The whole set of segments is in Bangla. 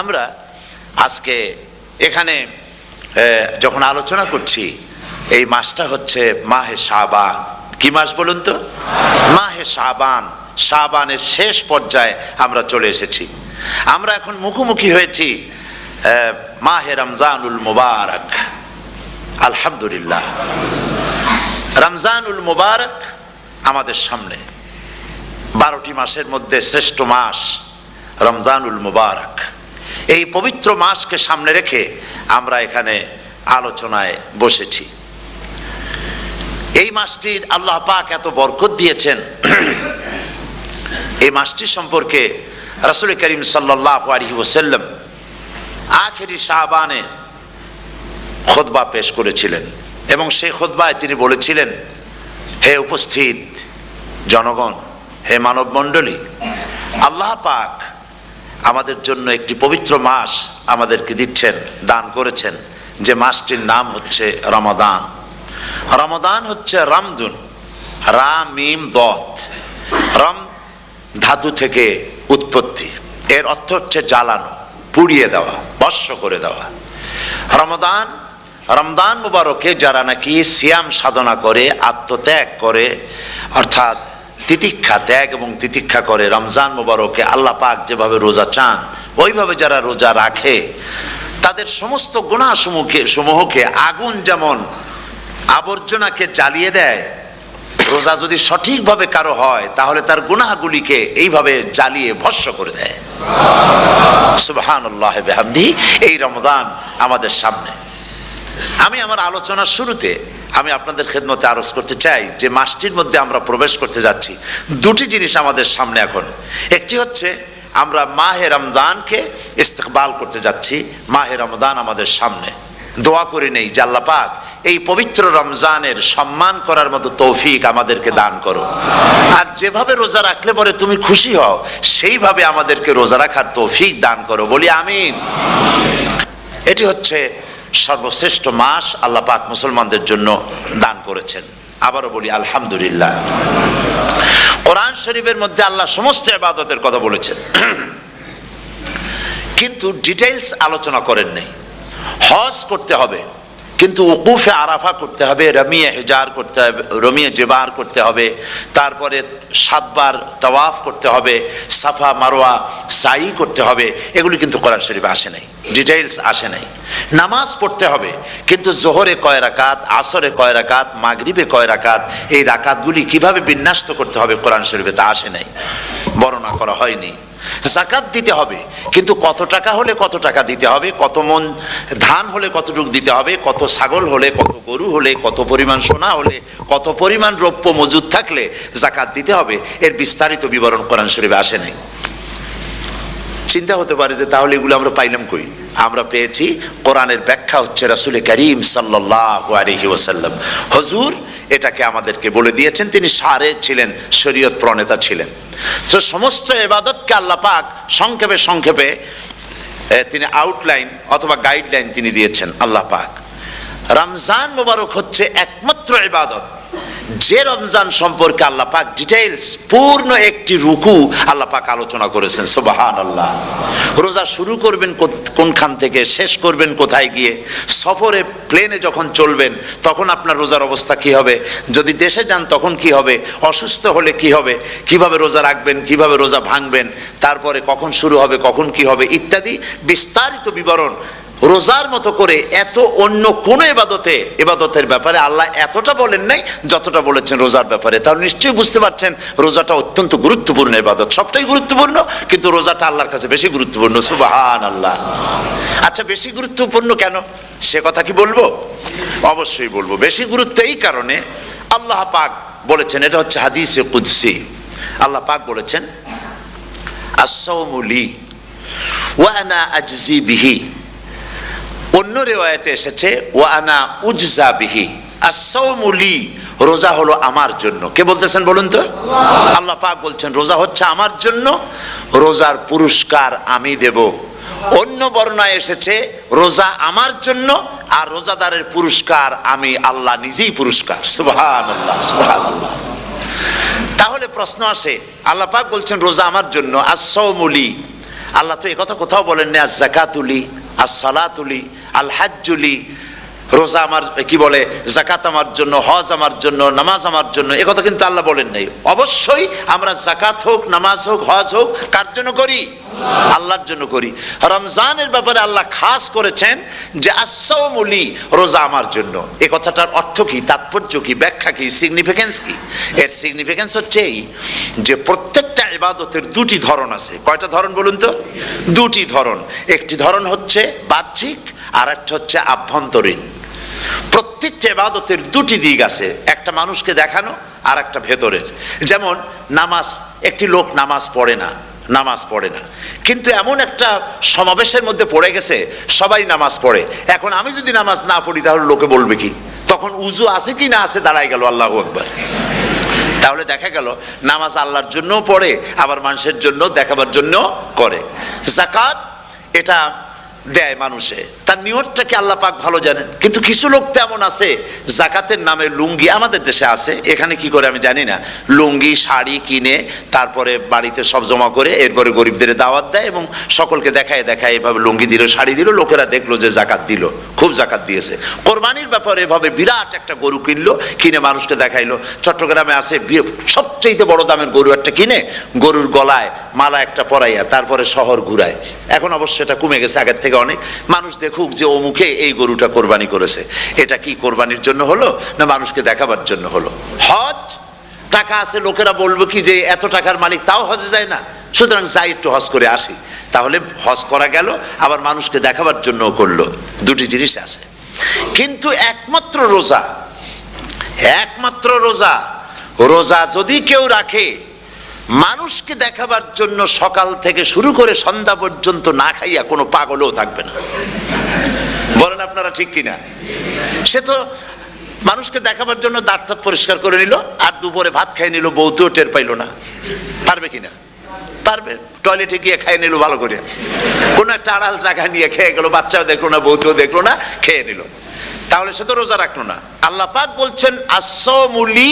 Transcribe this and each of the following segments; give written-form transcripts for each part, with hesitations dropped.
আমরা আজকে এখানে যখন আলোচনা করছি, এই মাসটা হচ্ছে মাহে শাবান। কি মাস বলুন তো? মাহে শাবান। শাবানের শেষ পর্যায়ে আমরা চলে এসেছি। আমরা এখন মুখোমুখি হয়েছি মাহে রমজানুল মুবারক। আলহামদুলিল্লাহ, রমজানুল মুবারক আমাদের সামনে। 12টি মাসের মধ্যে শ্রেষ্ঠ মাস রমজানুল মুবারক। এই পবিত্র মাসকে সামনে রেখে আমরা এখানে আলোচনায় বসেছি। এই মাসটির আল্লাহ পাক এত বরকত দিয়েছেন। এই মাসটি সম্পর্কে রাসূল করিম সাল্লাল্লাহু আলাইহি ওয়াসাল্লাম আখেরি শাবানে খুতবা পেশ করেছিলেন এবং সেই খুতবায় তিনি বলেছিলেন, হে উপস্থিত জনগণ, হে মানব মণ্ডলী, আল্লাহ পাক আমাদের জন্য একটি পবিত্র মাস আমাদেরকে দিচ্ছেন, দান করেছেন, যে মাসটির নাম হচ্ছে রমাদান। রমাদান হচ্ছে রামদুন, রা মিম দত। রম ধাতু থেকে উৎপত্তি, এর অর্থ হচ্ছে জ্বালানো, পুড়িয়ে দেওয়া, ভস্ম করে দেওয়া। রমাদান, রমজান মুবারকে যারা নাকি সিয়াম সাধনা করে, আত্মত্যাগ করে, অর্থাৎ তিতিক্ষা, ত্যাগ এবং তিতিক্ষা করে, রমজান মুবারকে আল্লাহ পাক যেভাবে রোজা চান ওইভাবে যারা রোজা রাখে, তাদের সমস্ত গুনাহ সমূহকে আগুন যেমন আবর্জনাকে জ্বালিয়ে দেয়, রোজা যদি সঠিকভাবে কারো হয় তাহলে তার গুনাহগুলিকে এইভাবে জ্বালিয়ে ভস্ম করে দেয়। সুবহানাল্লাহ বিহামদিহি। এই রমজান আমাদের সামনে। আমি আমার আলোচনার শুরুতে আমি আপনাদের খেদমতে আরজ করতে চাই যে মাসটির মধ্যে আমরা প্রবেশ করতে যাচ্ছি, দুটি জিনিস আমাদের সামনে এখন। একটি হচ্ছে আমরা মাহে রমজানকে ইস্তেকবাল করতে যাচ্ছি। মাহে রমজান আমাদের সামনে। দোয়া করে নেই যে আল্লাহ পাক এই পবিত্র রমজানের সম্মান করার মতো তৌফিক আমাদেরকে দান করো, আর যেভাবে রোজা রাখলে পরে তুমি খুশি হও সেইভাবে আমাদেরকে রোজা রাখার তৌফিক দান করো। বলি আমিন। এটি হচ্ছে সর্বশ্রেষ্ঠ মাস আল্লাহ পাক মুসলমানদের জন্য দান করেছেন। আবারও বলি আলহামদুলিল্লাহ। কোরআন শরীফের মধ্যে আল্লাহ সমস্ত ইবাদতের কথা বলেছেন, কিন্তু ডিটেইলস আলোচনা করেন নাই। হজ করতে হবে, কিন্তু উকুফে আরাফা করতে হবে, রমিয়ে হেজার করতে হবে, রমিয়ে জেবার করতে হবে, তারপরে 7 বার তাওয়াফ করতে হবে, সাফা মারওয়া সাই করতে হবে। এগুলি কিন্তু কোরআন শরীফে আসে নাই, ডিটেইলস আসে নাই। নামাজ পড়তে হবে, কিন্তু জোহরে কয় রাকাত, আসরে কয় রাকাত, মাগরিবে কয় রাকাত, এই রাকাতগুলি কিভাবে বিন্যস্ত করতে হবে কোরআন শরীফে তা আসে নাই, বর্ণনা করা হয়নি। যাকাত দিতে হবে, কিন্তু কত টাকা হলে কত টাকা দিতে হবে, কত মন ধান হলে কতটুকু দিতে হবে, কত ছাগল হলে, কত গরু হলে, কত পরিমাণ সোনা হলে, কত পরিমাণ রৌপ্য মজুদ থাকলে যাকাত দিতে হবে, এর বিস্তারিত বিবরণ কোরআন শরীফে আসে নাই। চিন্তা হতে পারে যে তাহলে এগুলো আমরা পাইলাম কই? আমরা পেয়েছি কোরআনের ব্যাখ্যা হচ্ছে রাসূল করিম সাল্লাল্লাহু আলাইহি ওয়াসাল্লাম। হুজুর এটাকে আমাদেরকে বলে দিয়েছেন, তিনি সারে ছিলেন, শরীয়ত প্রণেতা ছিলেন। তো সমস্ত ইবাদতকে আল্লাহ পাক সংক্ষেপে সংক্ষেপে তিনি আউটলাইন অথবা গাইডলাইন তিনি দিয়েছেন আল্লাহ পাক। রমজান মুবারক হচ্ছে একমাত্র ইবাদত যে রমজান সম্পর্কে আল্লাহ পাক ডিটেইলস পূর্ণ একটি রুকু আল্লাহ পাক আলোচনা করেছেন। সুবহানাল্লাহ। রোজা শুরু করবেন কোনখান থেকে, শেষ করবেন কোথায় গিয়ে, সফরে প্লেনে যখন চলবেন তখন আপনার রোজার অবস্থা কি হবে, যদি দেশে যান তখন কি হবে, অসুস্থ হলে কি হবে, কিভাবে রোজা রাখবেন, কিভাবে রোজা ভাঙবেন, তারপরে কখন শুরু হবে, কখন কি হবে ইত্যাদি বিস্তারিত বিবরণ। রোজার মতো করে এত অন্য কোন ইবাদতের ব্যাপারে আল্লাহ এতটা বলেন নাই যতটা বলেছেন রোজার ব্যাপারে। তাহলে নিশ্চয়ই বুঝতে পারছেন রোজাটা অত্যন্ত গুরুত্বপূর্ণ ইবাদত। সবটাই গুরুত্বপূর্ণ, কিন্তু রোজাটা আল্লাহর কাছে বেশি গুরুত্বপূর্ণ। সুবহানাল্লাহ। আচ্ছা, বেশি গুরুত্বপূর্ণ কেন সে কথা কি বলবো? অবশ্যই বলবো। বেশি গুরুত্ব এই কারণে, আল্লাহ পাক বলেছেন, এটা হচ্ছে হাদিসে কুদসি। আল্লাহ পাক বলেছেন, আস-সাওমু লি ওয়া আনা আজজি বিহি। অন্য রিওয়ায়াতে এসেছে ওয়া আনা উজজা বিহি। আস-সাওমু লি, রোজা হলো আমার জন্য। কে বলতেছেন বলুন তো? আল্লাহ পাক বলছেন রোজা হচ্ছে আমার জন্য, রোজার পুরস্কার আমি দেব। অন্য বর্ণনায় এসেছে রোজা আমার জন্য আর রোজাদারের পুরস্কার আমি আল্লাহ নিজেই পুরস্কার। সুবহানাল্লাহ, সুবহানাল্লাহ। তাহলে প্রশ্ন আসে, আল্লাহ পাক বলছেন রোজা আমার জন্য, আস-সাওমু লি, আল্লাহ তো একথা কোথাও বলেননি আজ যাকাতুলি, আস সালাতুলি, আল হাজ্জুলি, রোজা আমার কি বলে, যাকাত আমার জন্য, হজ আমার জন্য, নামাজ আমার জন্য, একথা কিন্তু আল্লাহ বলেন নাই। অবশ্যই আমরা যাকাত হোক, নামাজ হোক, হজ হোক কার জন্য করি? আল্লাহর জন্য করি। রমজানের ব্যাপারে আল্লাহ খাস করেছেন যে আস-সাওমুলি, রোজা আমার জন্য। এই কথাটার অর্থ কি, তাৎপর্য কি, ব্যাখ্যা কি, সিগনিফিকেন্স কি? এর সিগনিফিকেন্স হচ্ছে এই যে প্রত্যেকটা ইবাদতের দুটি ধরন আছে। কয়টা ধরন বলুন তো? দুটি ধরন। একটি ধরন হচ্ছে বাহ্যিক, আর একটা হচ্ছে আভ্যন্তরীণ। প্রত্যেকটা ইবাদতের দুটি দিক আছে, একটা মানুষকে দেখানো আর একটা ভেতরের। যেমন নামাজ, একটি লোক নামাজ পড়ে না, কিন্তু এমন একটা সমাবেশের মধ্যে পড়ে গেছে, সবাই নামাজ পড়ে। এখন আমি যদি নামাজ না পড়ি তাহলে লোকে বলবে কি? তখন উজু আছে কি না আছে দাঁড়ায় গেল আল্লাহু আকবার। তাহলে দেখা গেল নামাজ আল্লাহর জন্য পড়ে, আবার মানুষের জন্য দেখাবার জন্য করে। যাকাত এটা দেয় মানুষে, তার নিয়তটাকে আল্লাহ পাক ভালো জানেন। কিন্তু কিছু লোক তেমন আছে যাকাতের নামে লুঙ্গি, আমাদের দেশে আছে, এখানে কি করে আমি জানি না, লুঙ্গি শাড়ি কিনে তারপরে বাড়িতে সব জমা করে এরপরে গরিবদের দাওয়াত দেয় এবং সকলকে দেখায় এভাবে লুঙ্গি দিল, শাড়ি দিল, লোকেরা দেখলো যে যাকাত দিল, খুব যাকাত দিয়েছে। কোরবানির ব্যাপারে এভাবে বিরাট একটা গরু কিনলো, কিনে মানুষকে দেখাইলো। চট্টগ্রামে আছে সবচেয়ে বড় দামের গরু একটা কিনে গরুর গলায় মালা একটা পরাইয়া তারপরে শহর ঘুরায়। এখন অবশ্য এটা কমে গেছে আগের থেকে অনেক। মানুষ দেখুক যে অমুকে এই গরুটা কোরবানি করেছে। এটা কি কোরবানির জন্য হলো না মানুষকে দেখাবার জন্য হলো? হজ, টাকা আছে, লোকেরা বলবো কি যে এত টাকার মালিক তাও হজে যায় না, সুতরাং যাই একটু হজ করে আসি। তাহলে হজ করা গেল, আবার মানুষকে দেখাবার জন্য করলো। দুটি জিনিস আছে। কিন্তু একমাত্র রোজা যদি কেউ রাখে মানুষকে দেখাবার জন্য, সকাল থেকে শুরু করে সন্ধ্যা পর্যন্ত না খাইয়া কোনো পাগলও থাকবে না। বলেন আপনারা ঠিক কিনা? সে তো মানুষকে দেখাবার জন্য দাঁত পরিষ্কার করে নিল আর দুপুরে ভাত খাই নিল, বউতেও টের পাইল না। পারবে কিনা? পারবে। টয়লেটে গিয়ে খাই নিল ভালো করে, কোনো একটা আড়াল জায়গা নিয়ে খেয়ে গেল, বাচ্চাও দেখলো না, বউতেও দেখলো না, খেয়ে নিল। তাহলে সে তো রোজা রাখলো না। আল্লাহ পাক বলছেন আস-সাওমুলি,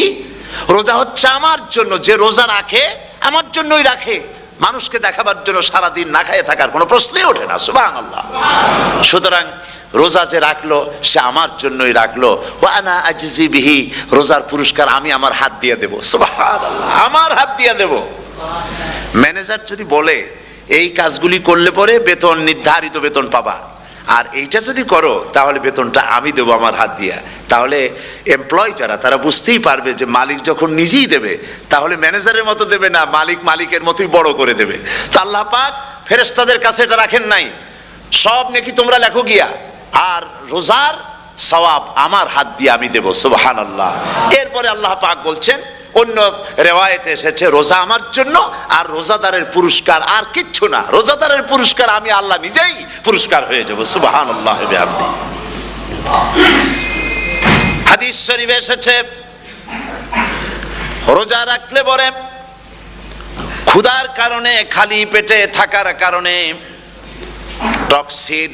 রোজা হচ্ছে আমার জন্য। যে রোজা রাখে আমার জন্যই রাখে, মানুষকে দেখাবার জন্য সারাদিন না খাইয়ে থাকার কোনো প্রশ্নই ওঠে না। সুবহানাল্লাহ। সুতরাং রোজা যে রাখলো সে আমার জন্যই রাখলো। ওয়া আনা আজজি বিহি, রোজার পুরস্কার আমি আমার হাত দিয়ে দেব। সুবহানাল্লাহ, আমার হাত দিয়ে দেব। ম্যানেজার যদি বলে এই কাজগুলি করলে পরে বেতন, নির্ধারিত বেতন পাবা, আর এইটা যদি করো তাহলে বেতনটা আমি দেবো আমার হাত দিয়া, তাহলে এমপ্লয় যারা তারা বুঝতেই পারবে যে মালিক যখন নিজেই দেবে তাহলে ম্যানেজারের মতো দেবে না, মালিকের মতোই বড় করে দেবে। তো আল্লাহ পাক ফেরেশতাদের কাছে এটা রাখেন নাই, সব নেকি তোমরা লেখো গিয়া, আর রোজার সওয়াব আমার হাত দিয়ে আমি দেব। সুবহানাল্লাহ। এরপরে আল্লাহ পাক বলছেন, অন্য রিওয়ায়েতে এসেছে রোজা আমার জন্য, আর রোজাদারের পুরস্কার আর কিচ্ছু না, রোজাদারের পুরস্কার আমি আল্লাহ নিজেই পুরস্কার হয়ে যাব। সুবহানাল্লাহ। হাদিস শরীফে এসেছে রোজা রাখলে পরে ক্ষুধার কারণে, খালি পেটে থাকার কারণে টক্সিন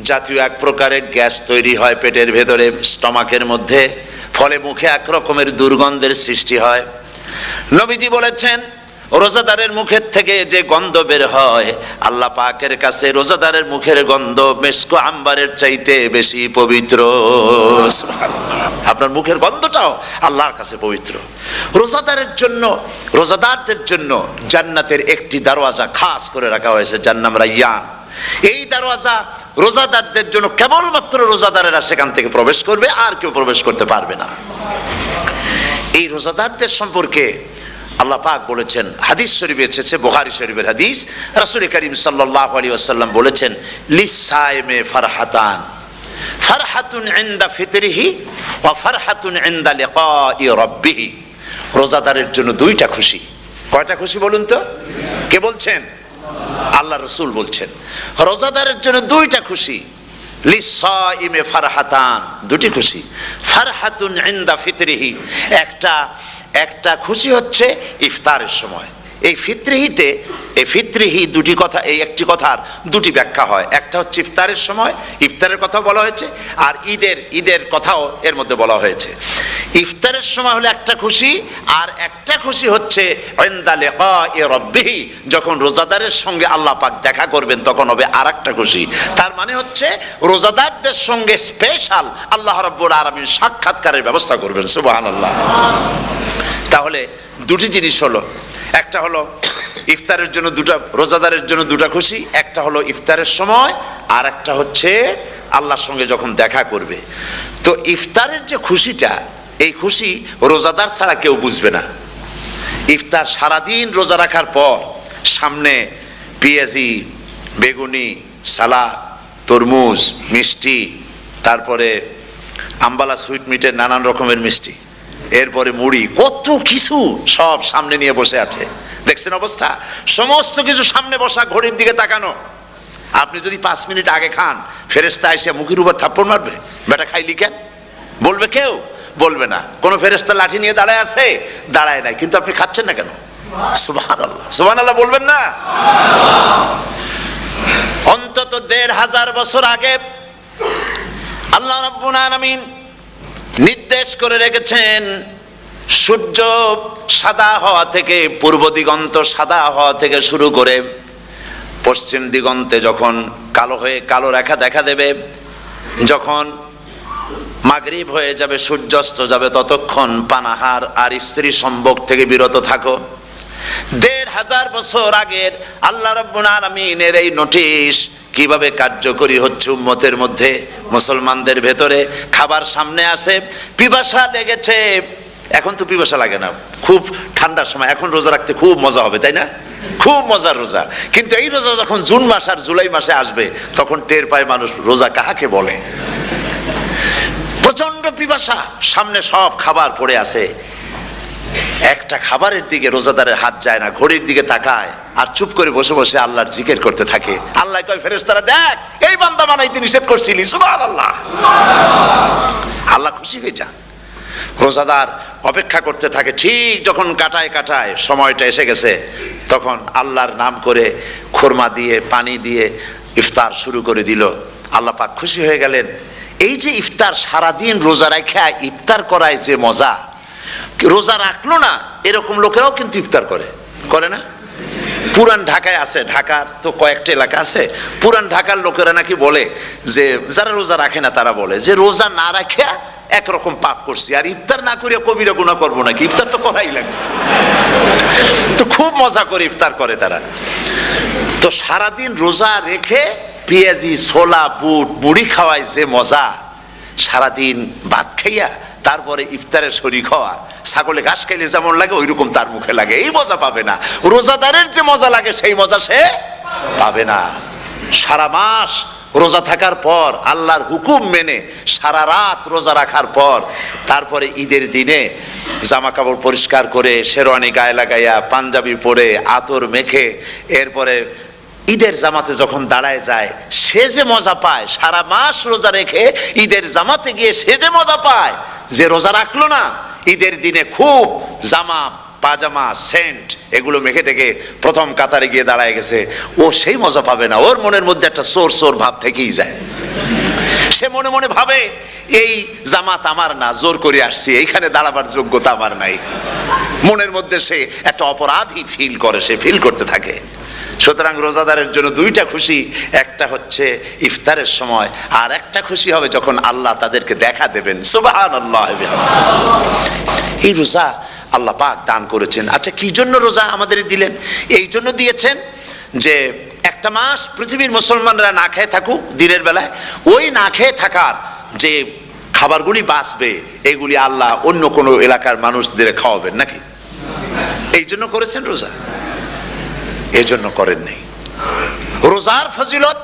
জাতীয় এক প্রকারের গ্যাস তৈরি হয় পেটের ভেতরে, স্টমাকের মধ্যে, ফলে মুখে এক রকমের দুর্গন্ধের সৃষ্টি হয়। নবীজি বলেছেন রোজাদারের মুখের থেকে যে গন্ধ বের হয় আল্লাহ পাকের কাছে রোজাদারের মুখের গন্ধ মেসকো আম্বারের চাইতে বেশি পবিত্র। আপনার মুখের গন্ধটাও আল্লাহর কাছে পবিত্র। রোজাদারদের জন্য জান্নাতের একটি দরওয়াজা খাস করে রাখা হয়েছে, যার নাম রায়্যান। এই দরওয়াজা রোজাদারদের জন্য, কেবলমাত্র রোজাদারেরা সেখান থেকে প্রবেশ করবে, আর কেউ প্রবেশ করতে পারবে না। এই রোজাদারদের সম্পর্কে আল্লাহ পাক বলেছেন, হাদিস শরীফে এসেছে, বুখারী শরীফের হাদিস, রাসূল করিম সাল্লাল্লাহু আলাইহি ওয়াসাল্লাম বলেছেন লিসায়েমে ফারহাতান, ফারহাতুন ইনদা ফিতরিহি ওয়া ফারহাতুন ইনদা লিকাই রাব্বিহি। রোজাদারের জন্য দুইটা খুশি। কয়টা খুশি বলুন তো? কে বলছেন? আল্লাহ রাসূল বলছেন রোজাদারের জন্য দুইটা খুশি। লিসায়েমে ফারহাতান, দুটি খুশি। ফারহাতুন ইনদা ফিতরিহি, একটা খুশি হচ্ছে ইফতারের সময়, এই ফিতরিহি দুটি কথা, এই একটি কথার দুটি ব্যাখ্যা হয়। একটা হচ্ছে ইফতারের সময়, ইফতারের কথা বলা হয়েছে, আর ঈদের কথাও এর মধ্যে বলা হয়েছে। ইফতারের সময় হলো একটা খুশি, আর একটা খুশি হচ্ছে ইনদা লিকাই রাব্বিহি, যখন রোজাদারের সঙ্গে আল্লাহ পাক দেখা করবেন তখন হবে আর একটা খুশি। তার মানে হচ্ছে রোজাদারদের সঙ্গে স্পেশাল আল্লাহ রাব্বুল আলামিন সাক্ষাৎকারের ব্যবস্থা করবেন। সুবহানাল্লাহ। তাহলে দুটি জিনিস হলো, একটা হলো ইফতারের জন্য দুটা, রোজাদারের জন্য দুটা খুশি, একটা হলো ইফতারের সময়, আর একটা হচ্ছে আল্লাহর সঙ্গে যখন দেখা করবে। তো ইফতারের যে খুশিটা, এই খুশি রোজাদার ছাড়া কেউ বুঝবে না। ইফতার সারাদিন রোজা রাখার পর সামনে পেঁয়াজি, বেগুনি, সালাদ, তরমুজ, মিষ্টি, তারপরে আম্বালা সুইট মিটের নানান রকমের মিষ্টি, এরপরে মুড়ি, কত কিছু সব সামনে নিয়ে বসে আছে। দেখছেন অবস্থা? সমস্ত কিছু সামনে বসা, ঘড়ির দিকে তাকানো। আপনি যদি 5 মিনিট আগে খান, ফেরেশতা এসে মুখের উপর থাপ্পড় মারবে, বেটা খাইলি কেন? বলবে কেউ? বলবে না। কোন ফেরেশতা লাঠি নিয়ে দাঁড়ায় আছে? দাঁড়ায় নাই। কিন্তু আপনি খাচ্ছেন না কেন? সুবহানাল্লাহ, সুবহানাল্লাহ বলবেন না? অন্তত 1500 বছর আগে আল্লাহ রাব্বুল আলামিন নির্দেশ করে রেখেছেন, সূর্য সাদা হওয়া থেকে, পূর্ব দিগন্ত সাদা হওয়া থেকে শুরু করে পশ্চিম দিগন্তে যখন কালো রেখা দেখা দেবে, যখন মাগরিব হয়ে যাবে, সূর্যাস্ত যাবে, ততক্ষণ পানাহার আর স্ত্রী সম্ভোগ থেকে বিরত থাকো। 1500 বছর আগের আল্লাহ রাব্বুল আলামিনের এই নোটিশ কিভাবে কার্যকরী হচ্ছে উম্মতের মধ্যে, মুসলমানদের ভেতরে। খাবার সামনে আসে, পিপাসা লেগেছে। এখন তো পিপাসা লাগে না, খুব ঠান্ডার সময়, এখন রোজা রাখতে খুব মজা হবে, তাই না? খুব মজার রোজা। কিন্তু এই রোজা যখন জুন মাস আর জুলাই মাসে আসবে, তখন টের পায় মানুষ রোজা কাহাকে বলে। প্রচন্ড পিপাসা, সামনে সব খাবার পড়ে আছে, একটা খাবারের দিকে রোজাদারের হাত যায় না, ঘড়ির দিকে তাকায় আর চুপ করে বসে বসে আল্লাহর জিকির করতে থাকে। আল্লাহ কয়, ফেরেশতারা দেখ, এই বান্দা বানাইতে নিষেধ করছিলি। সুবহানাল্লাহ। আল্লাহ খুশি হয়ে যান। রোজাদার অপেক্ষা করতে থাকে, ঠিক যখন কাটায় সময়টা এসে গেছে, তখন আল্লাহর নাম করে খুরমা দিয়ে, পানি দিয়ে ইফতার শুরু করে দিল। আল্লাহ পাক খুশি হয়ে গেলেন। এই যে ইফতার, সারাদিন রোজা রাখা ইফতার করায় যে মজা, রোজা রাখলো না এরকম লোকেরাও কিন্তু ইফতার করে না? পুরান ঢাকায় আছে, ঢাকার তো কয়েকটা এলাকা আছে, পুরান ঢাকার লোকেরা নাকি বলে যে, যারা রোজা রাখে না তারা বলে যে, রোজা না রাখে একরকম পাপ করছি, আর ইফতার না করিয়া কবিরা গুনাহ করবো নাকি? ইফতার তো করাই লাগবে। তো খুব মজা করে ইফতার করে তারা। তো সারাদিন রোজা রেখে পেঁয়াজি, ছোলা, বুট, মুড়ি খাওয়ায় যে মজা, সারাদিন ভাত খাইয়া তারপরে ইফতারের শরীক হওয়া, ছাগলে ঘাস খাইলে যেমন লাগে ওইরকম তার মুখে লাগে, এই মজা পাবে না। রোজাদারের যে মজা লাগে সেই মজা সে পাবে না। সারা মাস রোজা থাকার পর, আল্লাহর হুকুম মেনে সারা রাত রোজা রাখার পর, তারপরে ঈদের দিনে জামা কাপড় পরিষ্কার করে, শেরওয়ানি গায়ে লাগাইয়া, পাঞ্জাবি পরে, আতর মেখে, এরপরে ঈদের জামাতে যখন দাঁড়ায় যায়, সে যে মজা পায়, সারা মাস রোজা রেখে ঈদের জামাতে গিয়ে সে যে মজা পায়, যে রোজা রাখলো না, ঈদের দিনে খুব জামা, পাজামা, সেন্ট এগুলো মেখে টেকে প্রথম কাতারে গিয়ে দাঁড়ায় গেছে, ও সেই মজা পাবে না। ওর মনের মধ্যে একটা চোর ভাব থেকেই যায়। সে মনে মনে ভাবে, এই জামাত আমার না, জোর করে আসছি, এইখানে দাঁড়াবার যোগ্যতা আমার নাই। মনের মধ্যে সে একটা অপরাধী ফিল করে, সে ফিল করতে থাকে। সুতরাং রোজাদারের জন্য দুইটা খুশি, একটা হচ্ছে ইফতারের সময়, আর একটা খুশি হবে যখন আল্লাহ তাদেরকে দেখা দেবেন। সুবহানাল্লাহ। এই রোজা আল্লাহ পাক দান করেছেন। আচ্ছা, কি জন্য রোজা আমাদের দিলেন? এই জন্য দিয়েছেন যে একটা মাস পৃথিবীর মুসলমানরা না খেয়ে থাকুক দিনের বেলায়, ওই না খেয়ে থাকার যে খাবারগুলি বাঁচবে, এগুলি আল্লাহ অন্য কোনো এলাকার মানুষদের খাওয়াবেন নাকি? এই জন্য করেছেন রোজা, এই জন্য করেন নাই। রোজার ফজিলত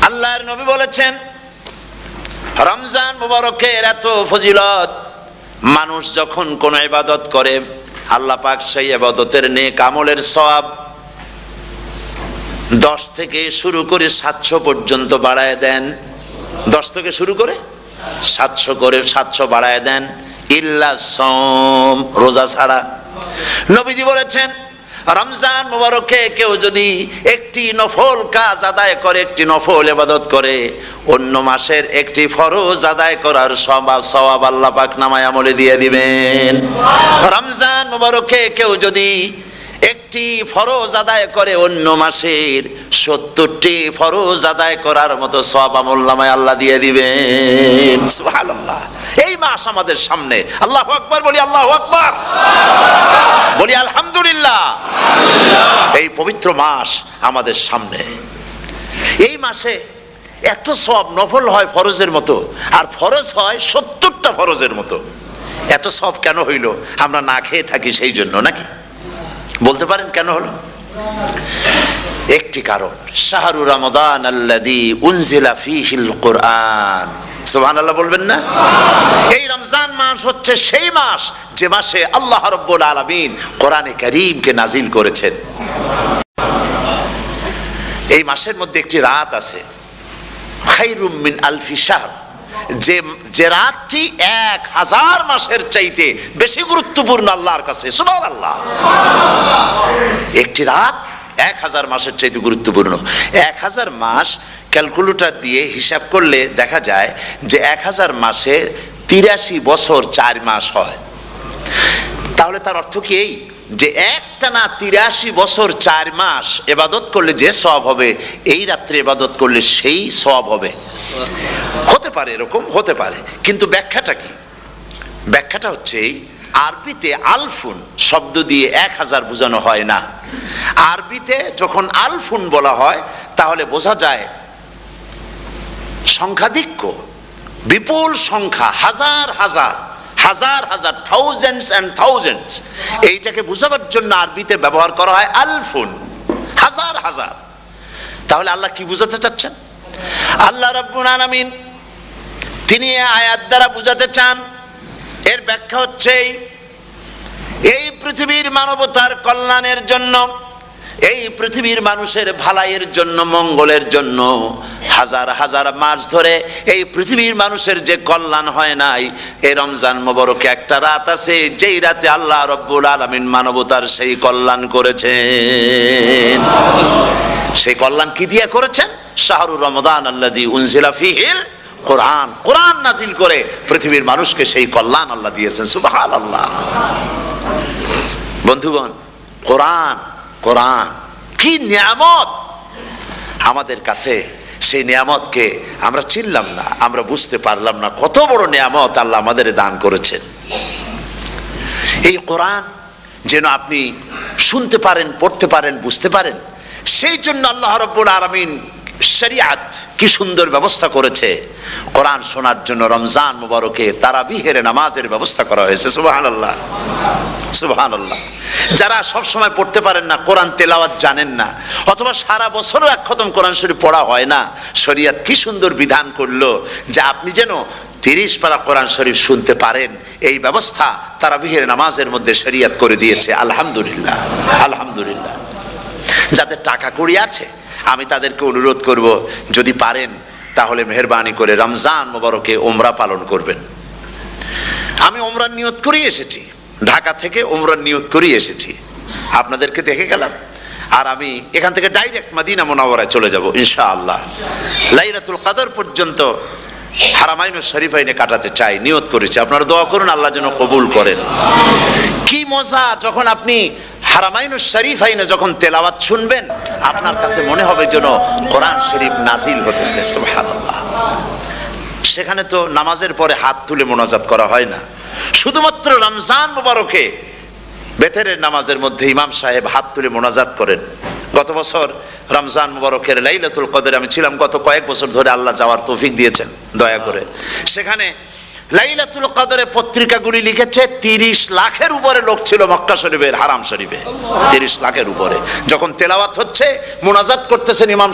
আল্লাহর নবী বলেছেন, রমজান মুবারকের এত ফজিলত, মানুষ যখন কোন ইবাদত করে, আল্লাহ পাক সেই ইবাদতের নেক আমলের সওয়াব 10 থেকে শুরু করে 700 পর্যন্ত বাড়ায় দেন। 10 থেকে শুরু করে 700 বাড়ায় দেন। ইল্লা সওম, রোজা ছাড়া। নবীজি বলেছেন রমজান মুবারকে কেউ যদি একটি নফল কাজ আদায় করে, একটি নফল ইবাদত করে, অন্য মাসের একটি ফরজ আদায় করার সওয়াব আল্লাহ পাক নামায়ে আমলে দিয়ে দিবেন। রমজান মুবারকে কেউ যদি একটি ফরজ আদায় করে, অন্য মাসের 70টি ফরজ আদায় করার মতো সওয়াব আমলনামায় আল্লাহ দিয়ে দিবেন। সুবহানাল্লাহ। এই মাস আমাদের সামনে। আল্লাহু আকবার বলি, আল্লাহু আকবার বলি, আলহামদুলিল্লাহ। এই পবিত্র মাস আমাদের সামনে। এই মাসে এত সওয়াব, নফল হয় ফরজের মতো, আর ফরজ হয় 70টা ফরজের মতো। এত সওয়াব কেন হইল? আমরা না খেয়ে থাকি সেই জন্য নাকি? বলতে পারেন কেন হলো? একটি কারণ, শাহরু রমাদান আল্লাযী উনজিলা ফীহিল কুরআন। সুবহানাল্লাহ বলবেন না? এই রমজান মাস হচ্ছে সেই মাস যে মাসে আল্লাহ রাব্বুল আলামিন কোরআনে কারীমকে নাজিল করেছেন। এই মাসের মধ্যে একটি রাত আছে, খায়রুম মিন আলফি শাহর, যে রাতটি 1000 মাসের চাইতে বেশি গুরুত্বপূর্ণ আল্লাহর কাছে। সুবহানাল্লাহ। একটি রাত 1000 মাসের চাইতে গুরুত্বপূর্ণ। 1000 মাস ক্যালকুলেটর দিয়ে হিসাব করলে দেখা যায় যে 1000 মাসে 83 বছর 4 মাস হয়। তাহলে তার অর্থ কি এই যে একটানা 83 বছর 4 মাস ইবাদত করলে যে সওয়াব হবে, এই রাত্রে ইবাদত করলে সেই সওয়াব হবে? হতে পারে, এরকম হতে পারে, কিন্তু ব্যাখ্যাটা কি? ব্যাখ্যাটা হচ্ছে এই, আরবিতে আলফুন শব্দ দিয়ে 1000 বোঝানো হয় না। আরবিতে যখন আলফুন বলা হয় তাহলে বোঝা যায় সংখ্যাধিক্য, বিপুল সংখ্যা, হাজার হাজার, হাজার হাজার, থাউজেন্ডস এন্ড থাউজেন্ডস। এইটাকে বোঝাবার জন্য আরবিতে ব্যবহার করা হয় আলফুন, হাজার হাজার। তাহলে আল্লাহ কি বুঝাতে চাচ্ছেন? আল্লাহ রাব্বুল আলামিন তিনি আয়াত দ্বারা বুঝাতে চান, এর ব্যাখ্যা হচ্ছে এই পৃথিবীর মানবতার কল্যাণের জন্য, এই পৃথিবীর মানুষের ভালাইয়ের জন্য, মঙ্গলের জন্য হাজার হাজার মাস ধরে এই পৃথিবীর মানুষের যে কল্যাণ হয় নাই, এই রমজান মুবারকে একটা রাত আছে যেই রাতে আল্লাহ রাব্বুল আলামিন মানবতার সেই কল্যাণ করেছেন। সেই কল্যাণ কি দিয়ে করেছেন? শাহরু রমাদান আল্লাযী উনজিলা ফীহিল কোরআন, কোরআন নাজিল করে পৃথিবীর মানুষকে সেই কল্যাণ আল্লাহ দিয়েছেন। সুবহানাল্লাহ। বন্ধুগণ, কোরআন, কোরআন কি নিয়ামত আমাদের কাছে! সেই নিয়ামতকে আমরা চিনলাম না, আমরা বুঝতে পারলাম না কত বড় নিয়ামত আল্লাহ আমাদের দান করেছেন। এই কোরআন যেন আপনি শুনতে পারেন, পড়তে পারেন, বুঝতে পারেন, সেই জন্য আল্লাহ রাব্বুল আলামিন শরিয়াত কি সুন্দর ব্যবস্থা করেছে। কোরআন শোনার জন্য রমজান মুবারকে তারাবিহের নামাজের ব্যবস্থা করা হয়েছে। সুবহানাল্লাহ, সুবহানাল্লাহ। যারা সব সময় পড়তে পারেন না, কোরআন তেলাওয়াত জানেন না, অথবা সারা বছরও এক খতম কোরআন শরীফ পড়া হয় না, শরিয়াত কি সুন্দর বিধান করলো যে আপনি যেন 30 পারা কোরআন শরীফ শুনতে পারেন। এই ব্যবস্থা তারাবিহের নামাজের মধ্যে শরিয়াত করে দিয়েছে। আলহামদুলিল্লাহ, আলহামদুলিল্লাহ। যাদের টাকা কড়ি আছে আমি তাদেরকে অনুরোধ করব, যদি পারেন তাহলে মেহেরবানি করে রমজান মুবারকে উমরা পালন করবেন। আমি উমরার নিয়ত করেই এসেছি, ঢাকা থেকে উমরার নিয়ত করেই এসেছি, আপনাদেরকে দেখে গেলাম। আর আমি এখান থেকে ডাইরেক্ট মদিনা মুনাওয়ারায় চলে যাব ইনশাআল্লাহ। লাইলাতুল কদর পর্যন্ত হারামাইন শরীফাইনে কাটাতে চাই, নিয়ত করেছি। আপনারা দোয়া করুন আল্লাহ যেন কবুল করেন। কি মজা যখন আপনি হারামাইন শরীফাইনে যখন তেলাওয়াত শুনবেন, আপনার কাছে মনে হবে যেন কোরআন শরীফ নাজিল হতেছে। সুবহানাল্লাহ। সেখানে তো নামাজের পরে হাত তুলে মোনাজাত করা হয় না, শুধুমাত্র রমজান মুবারকে বেতেরের নামাজের মধ্যে ইমাম সাহেব হাত তুলে মোনাজাত করেন। গত বছর রমজান মুবারকের লাইলাতুল কদরে আমি ছিলাম, গত কয়েক বছর ধরে আল্লাহ যাওয়ার তৌফিক দিয়েছেন দয়া করে। সেখানে লাইলাতুল কদরে পত্রিকাগুলি লিখেছে 30 লাখের উপরে লোক ছিল মক্কা শরীফের, হারাম শরীফে 30 লাখের উপরে। যখন তেলাওয়াত হচ্ছে, মোনাজাত করতেছেন ইমাম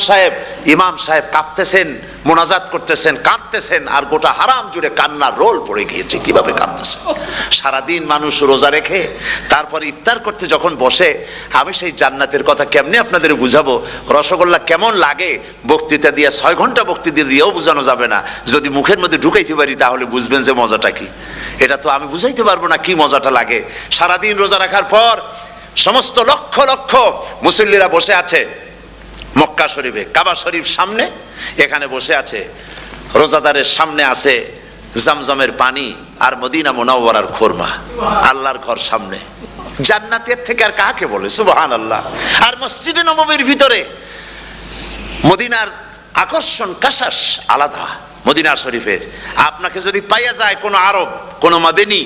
সাহেব কাঁপতেছেন, মোনাজাত করতেছেন, কাঁদতেছেন, আর গোটা হারাম জুড়ে কান্নার রোল পড়ে গিয়েছে। কিভাবে কাঁদতেছেন? সারাদিন মানুষ রোজা রেখে তারপরে ইফতার করতে যখন বসে, আমি সেই জান্নাতের কথা কেমনে আপনাদের বুঝাবো? রসগোল্লা কেমন লাগে বক্তৃতা দিয়ে 6 ঘন্টা বক্তৃতা দিয়েও বোঝানো যাবে না। যদি মুখের মধ্যে ঢুকাইতে পারি তাহলে বুঝবেন যে মজাটা কি। এটা তো আমি বুঝাইতে পারবো না কি মজাটা লাগে। সারাদিন রোজা রাখার পর সমস্ত লক্ষ লক্ষ মুসল্লিরা বসে আছে মক্কা শরীফে, কাবা শরীফ সামনে, এখানে বসে আছে। রোজাদারের সামনে আছে জমজমের পানি আর মদিনা মুনাওয়ারার খুরমা। আল্লাহর ঘর সামনে, জান্নাতের থেকে আর কাকে বলে? সুবহানাল্লাহ। আর মসজিদে নববীর ভিতরে মদিনার আকর্ষণ কাশাস আলাদা। মদিনা শরীফের আপনাকে যদি পাইয়া যায় কোন আরব, কোন মাদানী,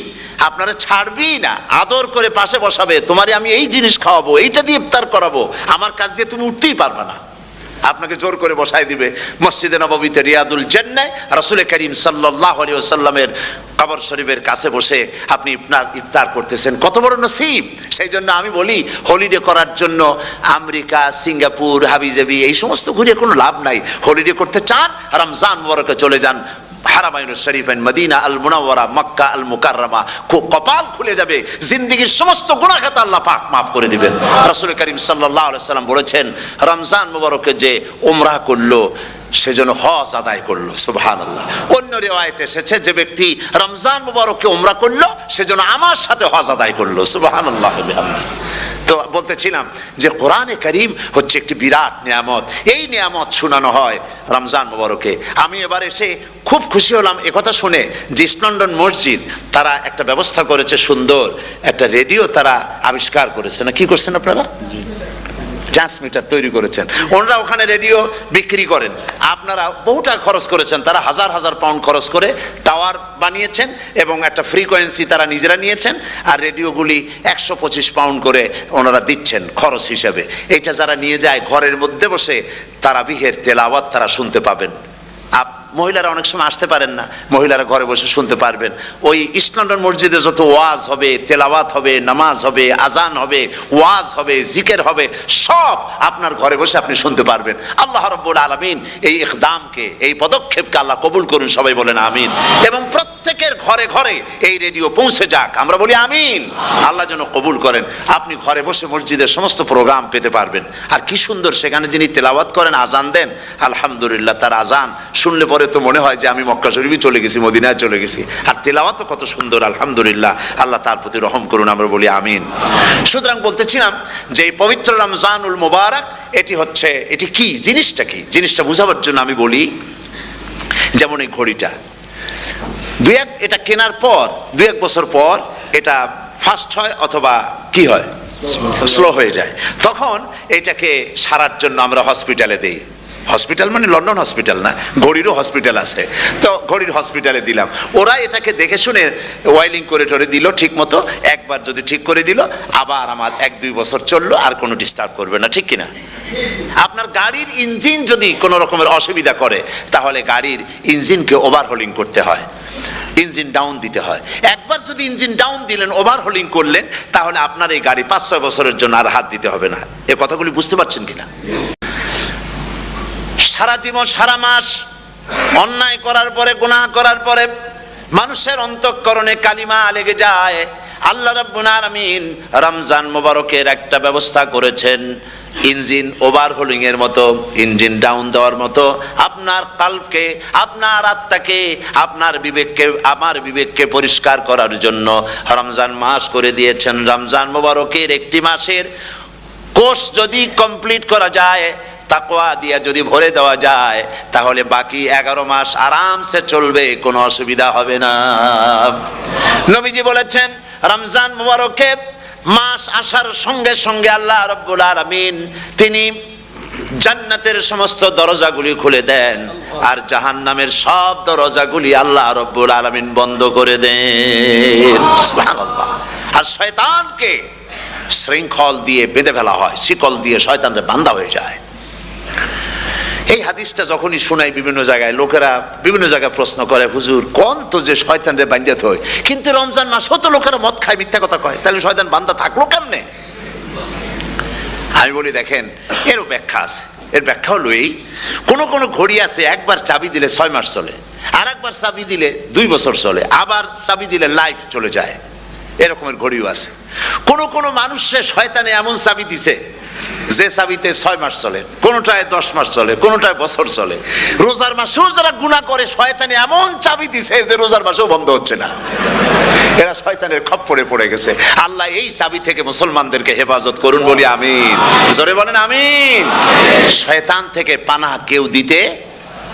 আপনারা ছাড়বি না, আদর করে পাশে বসাবে। তোমারে আমি এই জিনিস খাওয়াবো, এইটা দিয়ে ইফতার করাবো, আমার কাছ দিয়ে তুমি উঠতেই পারবে না। আপনাকে জোর করে বসাই দিবে মসজিদে নববীতে, রিয়াদুল জান্নাহ, রাসূল করিম সাল্লাল্লাহু আলাইহি ওয়াসাল্লামের কবর শরীফের কাছে বসে আপনি ইফতার করতেছেন। কত বড় নসিব! সেই জন্য আমি বলি, হলিডে করার জন্য আমেরিকা, সিঙ্গাপুর, হাবিজাবি এই সমস্ত ঘুরে কোনো লাভ নাই। হলিডে করতে চান, রমজান মুবারকে চলে যান হারামাইনুশ শরীফাইন, মদিনা আল মুনাওয়ারা, মক্কা আল মুকাররমা। কপাল খুলে যাবে, জিন্দেগীর সমস্ত গুনাহ খাতা আল্লাহ পাক মাফ করে দিবেন। রাসূল করিম সাল্লাল্লাহু আলাইহি ওয়াসাল্লাম বলেছেন, রমজান মুবারকে যে উমরা করলো সেজন্য হজ আদায় করলো। সুবহানাল্লাহ। অন্য রিওয়ায়াতে এসেছে, যে ব্যক্তি রমজান মুবারকে উমরা করলো সেজন্য আমার সাথে হজ আদায় করলো। সুবহানাল্লাহ বিহামদিহি। তো বলতেছিলাম যে কোরআনে কারীম হচ্ছে একটি বিরাট নিয়ামত। এই নিয়ামত শোনানো হয় রমজান মুবারকে। আমি এবার এসে খুব খুশি হলাম একথা শুনে যে ইস্ট লন্ডন মসজিদ তারা একটা ব্যবস্থা করেছে, সুন্দর একটা রেডিও তারা আবিষ্কার করেছে। না কি করছেন আপনারা? ট্রান্সমিটার তৈরি করেছেন। ওনারা ওখানে রেডিও বিক্রি করেন। আপনারা বহুটা খরচ করেছেন, তারা হাজার হাজার পাউন্ড খরচ করে টাওয়ার বানিয়েছেন এবং একটা ফ্রিকোয়েন্সি তারা নিজেরা নিয়েছেন, আর রেডিওগুলি 125 পাউন্ড করে ওনারা দিচ্ছেন খরচ হিসেবে। এটা যারা নিয়ে যায় ঘরের মধ্যে বসে তারাবিহের তেলাওয়াত তারা শুনতে পাবেন। মহিলারা অনেক সময় আসতে পারেন না, মহিলারা ঘরে বসে শুনতে পারবেন। ওই ইস্ট লন্ডন মসজিদে যত ওয়াজ হবে, তেলাওয়াত হবে, নামাজ হবে, আজান হবে, ওয়াজ হবে, জিকির হবে, সব আপনার ঘরে বসে আপনি শুনতে পারবেন। আল্লাহ রাব্বুল আলামিন এই ইকদামকে, এই পদক্ষেপকে আল্লাহ কবুল করুন, সবাই বলেন আমিন। এবং প্রত্যেকের ঘরে ঘরে এই রেডিও পৌঁছে যাক, আমরা বলি আমিন। আল্লাহ যেন কবুল করেন। আপনি ঘরে বসে মসজিদের সমস্ত প্রোগ্রাম পেতে পারবেন। আর কি সুন্দর, সেখানে যিনি তেলাওয়াত করেন, আজান দেন, আলহামদুলিল্লাহ, তার আজান শুনলে পরে তো মনে হয় যে আমি মক্কা শরীফে চলে গেছি, মদিনায় চলে গেছি। আর তেলাওয়াত কত সুন্দর, আলহামদুলিল্লাহ। আল্লাহ তার প্রতি রহম করুন, আমরা বলি আমিন। সুতরাং বলতেছিলাম যে এই পবিত্র রমজানুল মুবারক, এটি হচ্ছে, এটি কি জিনিসটা, কি জিনিসটা বুঝাবার জন্য আমি বলি, যেমন এই ঘড়িটা এটা কেনার পর 2-1 বছর পর এটা ফাস্ট হয় অথবা কি হয়, স্লো হয়ে যায়। তখন এটাকে সারার জন্য আমরা হসপিটালে দেই। হসপিটাল মানে লন্ডন হসপিটাল না, ঘড়িরও হসপিটাল আছে। তো ঘড়ির হসপিটালে দিলাম, ওরা এটাকে দেখে শুনে ওয়াইলিং করে টরে দিল ঠিক মতো। একবার যদি ঠিক করে দিল, আবার আমার 1-2 বছর চললো, আর কোনো ডিস্টার্ব করবে না, ঠিক কিনা? আপনার গাড়ির ইঞ্জিন যদি কোনো রকমের অসুবিধা করে, তাহলে গাড়ির ইঞ্জিনকে ওভারহোলিং করতে হয়, ইঞ্জিন ডাউন দিতে হয়। একবার যদি ইঞ্জিন ডাউন দিলেন, ওভারহোলিং করলেন, তাহলে আপনার এই গাড়ি 5-6 বছরের জন্য আর হাত দিতে হবে না। এই কথাগুলি বুঝতে পারছেন কিনা? সারা জীবন, সারা মাস অন্যায় করার পরে, গুনাহ করার পরে মানুষের অন্তঃকরণে কালিমা লেগে যায়। আল্লাহ রাব্বুল আলামিন রমজান মুবারকের একটা ব্যবস্থা করেছেন, ইঞ্জিন ওভারহোলিং এর মতো, ইঞ্জিন ডাউন দেওয়ার মতো। আপনার কালবকে, আপনার আত্মাকে, আপনার বিবেককে, আমার বিবেককে পরিষ্কার করার জন্য রমজান মাস করে দিয়েছেন। রমজান মুবারকের একটি মাসের কোর্স যদি কমপ্লিট করা যায়, তাকওয়া দিয়া যদি ভরে দেওয়া যায়, তাহলে বাকি 11 মাস আরামসে চলবে, কোনো অসুবিধা হবে না। নবীজি বলেছেন, রমজান মুবারকে মাস আসার সঙ্গে সঙ্গে আল্লাহ রাব্বুল আলামিন তিনি জান্নাতের সমস্ত দরজাগুলি খুলে দেন, আর জাহান্নামের সব দরজাগুলি আল্লাহ রাব্বুল আলামিন বন্ধ করে দেন। সুবহানাল্লাহ। আর শয়তানকে শৃঙ্খল দিয়ে বেঁধে ফেলা হয়, শিকল দিয়ে শয়তানরে বাঁধা হয়ে যায়। এই হাদিসটা যখনই শোনাই বিভিন্ন জায়গায়, লোকেরা বিভিন্ন জায়গায় প্রশ্ন করে, হুজুর কোন তো যে শয়তানরে বাঁধতে হয়, কিন্তু রমজান মাস হতো লোকেরা মদ খায়, মিথ্যা কথা কয়, তাহলে শয়তান বাঁধা থাকলো কেমনে? আমি বলি, দেখেন, এরও ব্যাখ্যা আছে। এর ব্যাখ্যা হলো এই, কোন ঘড়ি আছে একবার চাবি দিলে 6 মাস চলে, আর একবার চাবি দিলে 2 বছর চলে, আবার চাবি দিলে লাইফ চলে যায়, এরকমের ঘড়িও আছে। কোন মানুষে শয়তানে এমন চাবি দিছে যে চাবিতে 6 মাস চলে, কোনটায় 10 মাস চলে, কোনটায় বছর চলে। রোজার মাসেও যারা গুনাহ করে শয়তানে এমন চাবি দিছে যে রোজার মাসেও বন্ধ হচ্ছে না। এরা শয়তানের খপ্পরে পড়ে গেছে। আল্লাহ এই চাবি থেকে মুসলমানদেরকে হেফাজত করুন, বলি আমিন। জোরে বলেন আমিন। শয়তান থেকে পানাহ কেউ দিতে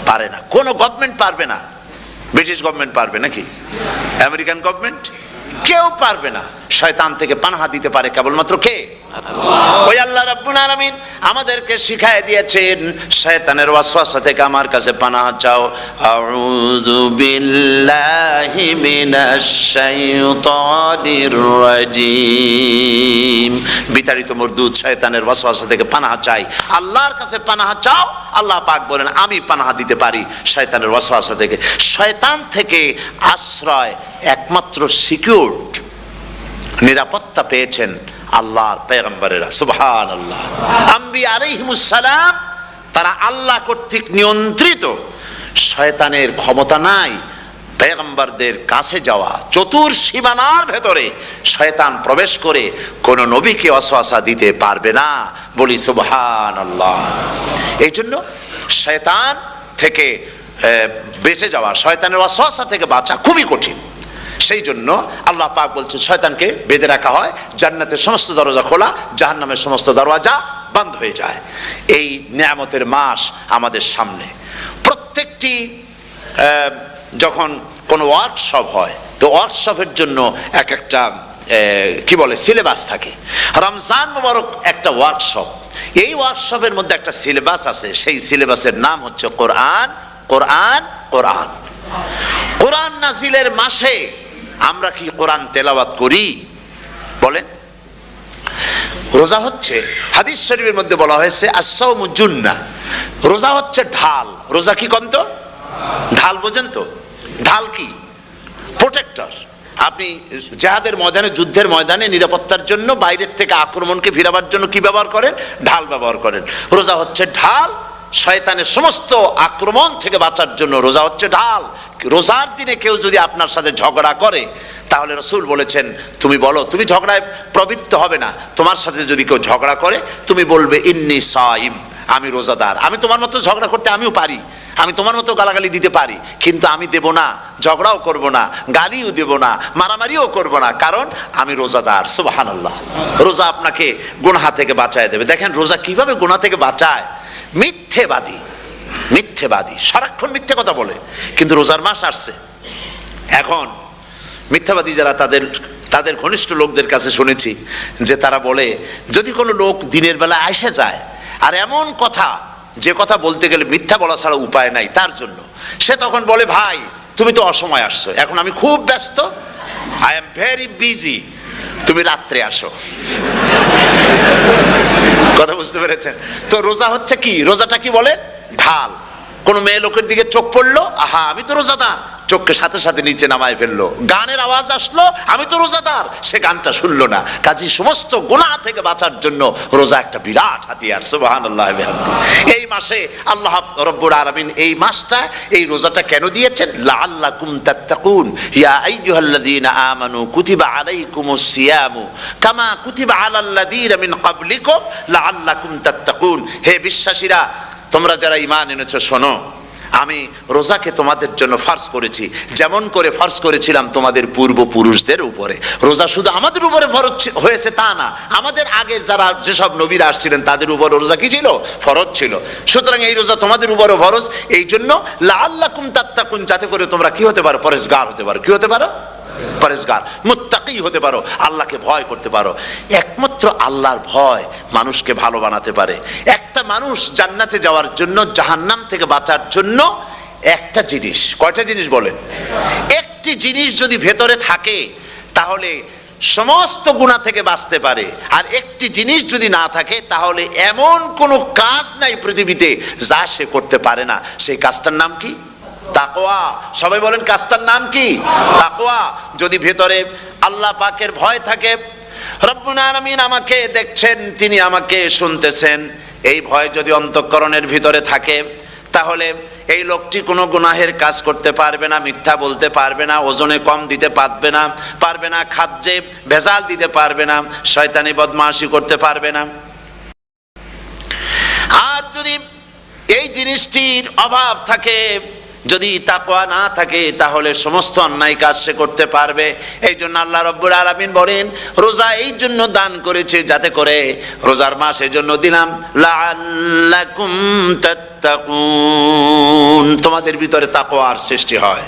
পারে না, কোন গভর্নমেন্ট পারবে না। ব্রিটিশ গভর্নমেন্ট পারবে নাকি? American government? কেউ পারবে না। শয়তান থেকে পানাহ দিতে পারে কেবলমাত্র কে? ওই আল্লাহ রাব্বুল আলামিন আমাদেরকে শিখায় দিয়েছেন শয়তানের ওয়াসওয়াসা থেকে আমার কাছে পানাহ চাও। আউযু বিল্লাহি মিনাশ শাইতানির রাজিম। বিতাড়িত মরদুদ শয়তানের ওয়াসওয়াসা থেকে পানাহ চাই, আল্লাহর কাছে পানাহ চাও। আল্লাহ পাক বলেন আমি পানাহ দিতে পারি শয়তানের ওয়াসওয়াসা থেকে। শয়তান থেকে আশ্রয় একমাত্র সিকিউরড, নিরাপত্তা পেয়েছেন আল্লাহর পয়গম্বরেরা। সুবহানাল্লাহ। আম্বিয়া আলাইহিমুস সালাম তারা আল্লাহ কর্তৃক নিয়ন্ত্রিত, শয়তানের ক্ষমতা নাই পয়গম্বরদের কাছে যাওয়া। চতুর সীমানার ভেতরে শয়তান প্রবেশ করে কোন নবীকে ওয়াসওয়াসা দিতে পারবে না, বলি সুবহানাল্লাহ। এই জন্য শয়তান থেকে বেঁচে যাওয়া, শয়তানের ওয়াসওয়াসা থেকে বাঁচা খুবই কঠিন। সেই জন্য আল্লাহ পাক বলছেন শয়তানকে বেঁধে রাখা হয়, জান্নাতের সমস্ত দরজা খোলা, জাহান্নামের সমস্ত দরজা বন্ধ হয়ে যায়। এই নিয়ামতের মাস আমাদের সামনে। প্রত্যেকটি যখন কোনো ওয়ার্কশপ হয়, তো ওয়ার্কশপের জন্য একটা কি বলে সিলেবাস থাকে। রমজান মুবারক একটা ওয়ার্কশপ। এই ওয়ার্কশপের মধ্যে একটা সিলেবাস আছে, সেই সিলেবাসের নাম হচ্ছে কোরআন। কোরআন কোরআন কোরআন নাজিলের মাসে আমরা কি কোরআন তেলাওয়াত করি? বলেন। রোজা হচ্ছে, হাদিস শরীফের মধ্যে বলা হয়েছে আস-সাওমু জুন্নাহ, রোজা হচ্ছে ঢাল। রোজা কি কন্ত? ঢাল। বোঝেন তো ঢাল কি? প্রোটেক্টর। আপনি জিহাদের ময়দানে, যুদ্ধের ময়দানে নিরাপত্তার জন্য, বাইরের থেকে আক্রমণকে ফিরাবার জন্য কি ব্যবহার করেন? ঢাল ব্যবহার করেন। রোজা হচ্ছে ঢাল, শয়তানের সমস্ত আক্রমণ থেকে বাঁচার জন্য রোজা হচ্ছে ঢাল। রোজার দিনে কেউ যদি আপনার সাথে ঝগড়া করে, তাহলে রাসূল বলেছেন তুমি বলো, তুমি ঝগড়ায় প্রবৃত্ত হবে না। তোমার সাথে যদি কেউ ঝগড়া করে, তুমি বলবে ইন্নী সাইম, আমি রোজাদার। আমি তোমার মতো ঝগড়া করতে আমিও পারি, আমি তোমার মতো গালাগালি দিতে পারি, কিন্তু আমি দেব না, ঝগড়াও করব না, গালিও দেব না, মারামারিও করব না, কারণ আমি রোজাদার। সুবহানাল্লাহ। রোজা আপনাকে গুনাহ থেকে বাঁচায় দেবে। দেখেন রোজা কিভাবে গুনাহ থেকে বাঁচায়। মিথ্যেবাদী, মিথ্যেবাদী সারাক্ষণ মিথ্যে কথা বলে, কিন্তু রোজার মাস আসছে। এখন মিথ্যাবাদী যারা, তাদের ঘনিষ্ঠ লোকদের কাছে শুনেছি যে তারা বলে, যদি কোনো লোক দিনের বেলা আইসা যায় আর এমন কথা, যে কথা বলতে গেলে মিথ্যা বলা ছাড়া উপায় নাই তার জন্য, সে তখন বলে ভাই তুমি তো অসময় আসছো, এখন আমি খুব ব্যস্ত, আই এম ভেরি বিজি, তুমি রাত্রে আসো। কথা বুঝতে পেরেছেন তো? রোজা হচ্ছে কি? রোজাটা কি বলে? ঢাল। কোন মেয়ে লোকের দিকে চোখ পড়লো, আহা আমি তো রোজাদার, চোখকে সাথে সাথে নিচে নামায় ফেললো। গানের আওয়াজ আসলো, আমি তো রোজাদার, সে গানটা শুনলো না। কাজী সমস্ত গুনাহ থেকে বাঁচার জন্য রোজা একটা বিরাট হাতিয়ার। সুবহানাল্লাহ। এই মাসে আল্লাহ রাব্বুল আলামিন এই মাসটা, এই রোজাটা কেন দিয়েছেন? লাআল্লাকুম তাত্তাকুন, ইয়া আইয়ুহাল্লাযীনা আমানু কুতিবা আলাইকুমুস সিয়ামু কামা কুতিবা আলাল্লাযীনা মিন ক্বাবলিকুম লাআল্লাকুম তাত্তাকুন। হে বিশ্বাসীরা, তোমরা যারা ঈমান এনেছো, শোনো, আমি রোজাকে তোমাদের জন্য ফরজ করেছি, যেমন করে ফরজ করেছিলাম তোমাদের পূর্বপুরুষদের উপরে। রোজা শুধু আমাদের উপরে ফরজ হয়েছে তা না, আমাদের আগে যারা যেসব নবীরা আসছিলেন তাদের উপর রোজা কি ছিল? ফরজ ছিল। সুতরাং এই রোজা তোমাদের উপরে ফরজ, এই জন্য লাআল্লাকুম তাত্তাকুন, যাতে করে তোমরা কি হতে পারো? পরেজগার হতে পারো। কি হতে পারো? পরেজগার, মুত্তাকি হতে পারো, আল্লাহকে ভয় করতে পারো। একমাত্র আল্লাহর ভয় মানুষকে ভালো বানাতে পারে। একটা মানুষ জান্নাতে যাওয়ার জন্য, জাহান্নাম থেকে বাঁচার জন্য একটা জিনিস, কয়টা জিনিস বলেন? একটি জিনিস যদি ভেতরে থাকে তাহলে সমস্ত গুনাহ থেকে বাঁচতে পারে। আর একটি জিনিস যদি না থাকে তাহলে এমন কোনো কাজ নাই পৃথিবীতে যা সে করতে পারে না। সেই কাজটার নাম কি? তাকওয়া। সবাই বলেন কাজটার নাম কি? তাকওয়া। যদি ভেতরে আল্লাহ পাকের ভয় থাকে, রব্বুল আলামিন আমাকে দেখছেন, তিনি আমাকে শুনতেছেন, এই ভয় যদি অন্তঃকরণের ভিতরে থাকে, তাহলে এই লোকটি কোনো গুনাহের কাজ করতে পারবে না, মিথ্যা বলতে পারবে না, ওজনে কম দিতে পারবে না, খাদ্যে ভেজাল দিতে পারবে না, শয়তানি বদমাশি করতে পারবে না। আর যদি এই জিনিসটির অভাব থাকে, যদি তাকওয়া না থাকে, তাহলে সমস্ত অন্যায় কাজ সে করতে পারবে। এই জন্য আল্লাহ রাব্বুল আলামিন বলেন, রোজা এই জন্য দান করেছে যাতে করে, রোজার মাস এই জন্য দিলাম, লাআল্লাকুম তাত্তাকুন, তোমাদের ভিতরে তাকওয়ার সৃষ্টি হয়।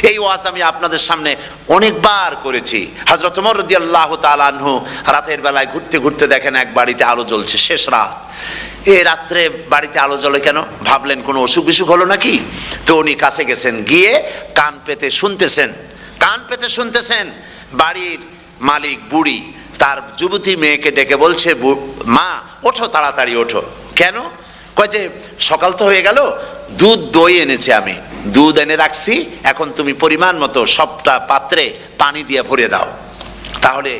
এই ওয়াজ আমি আপনাদের সামনে অনেকবার করেছি। হযরত ওমর রাদিয়াল্লাহু তাআলা আনহু রাতের বেলায় ঘুরতে ঘুরতে দেখেন এক বাড়িতে আলো জ্বলছে, শেষ রাত। এই রাত্রে বাড়িতে আলো জ্বলে কেন? ভাবলেন কোনো অসুখ বিসুখ হলো নাকি। তো উনি কাছে গেছেন, গিয়ে কান পেতে শুনতেছেন। বাড়ির মালিক বুড়ি তার যুবতী মেয়েকে ডেকে বলছে, মা ওঠো, তাড়াতাড়ি ওঠো। কেন? কয় যে সকাল তো হয়ে গেল, দুধ দই এনেছি, আমি দুধ এনে রাখছি, এখন তুমি পরিমাণ মতো সবটা পাত্রে পানি দিয়ে ভরে দাও, তাহলে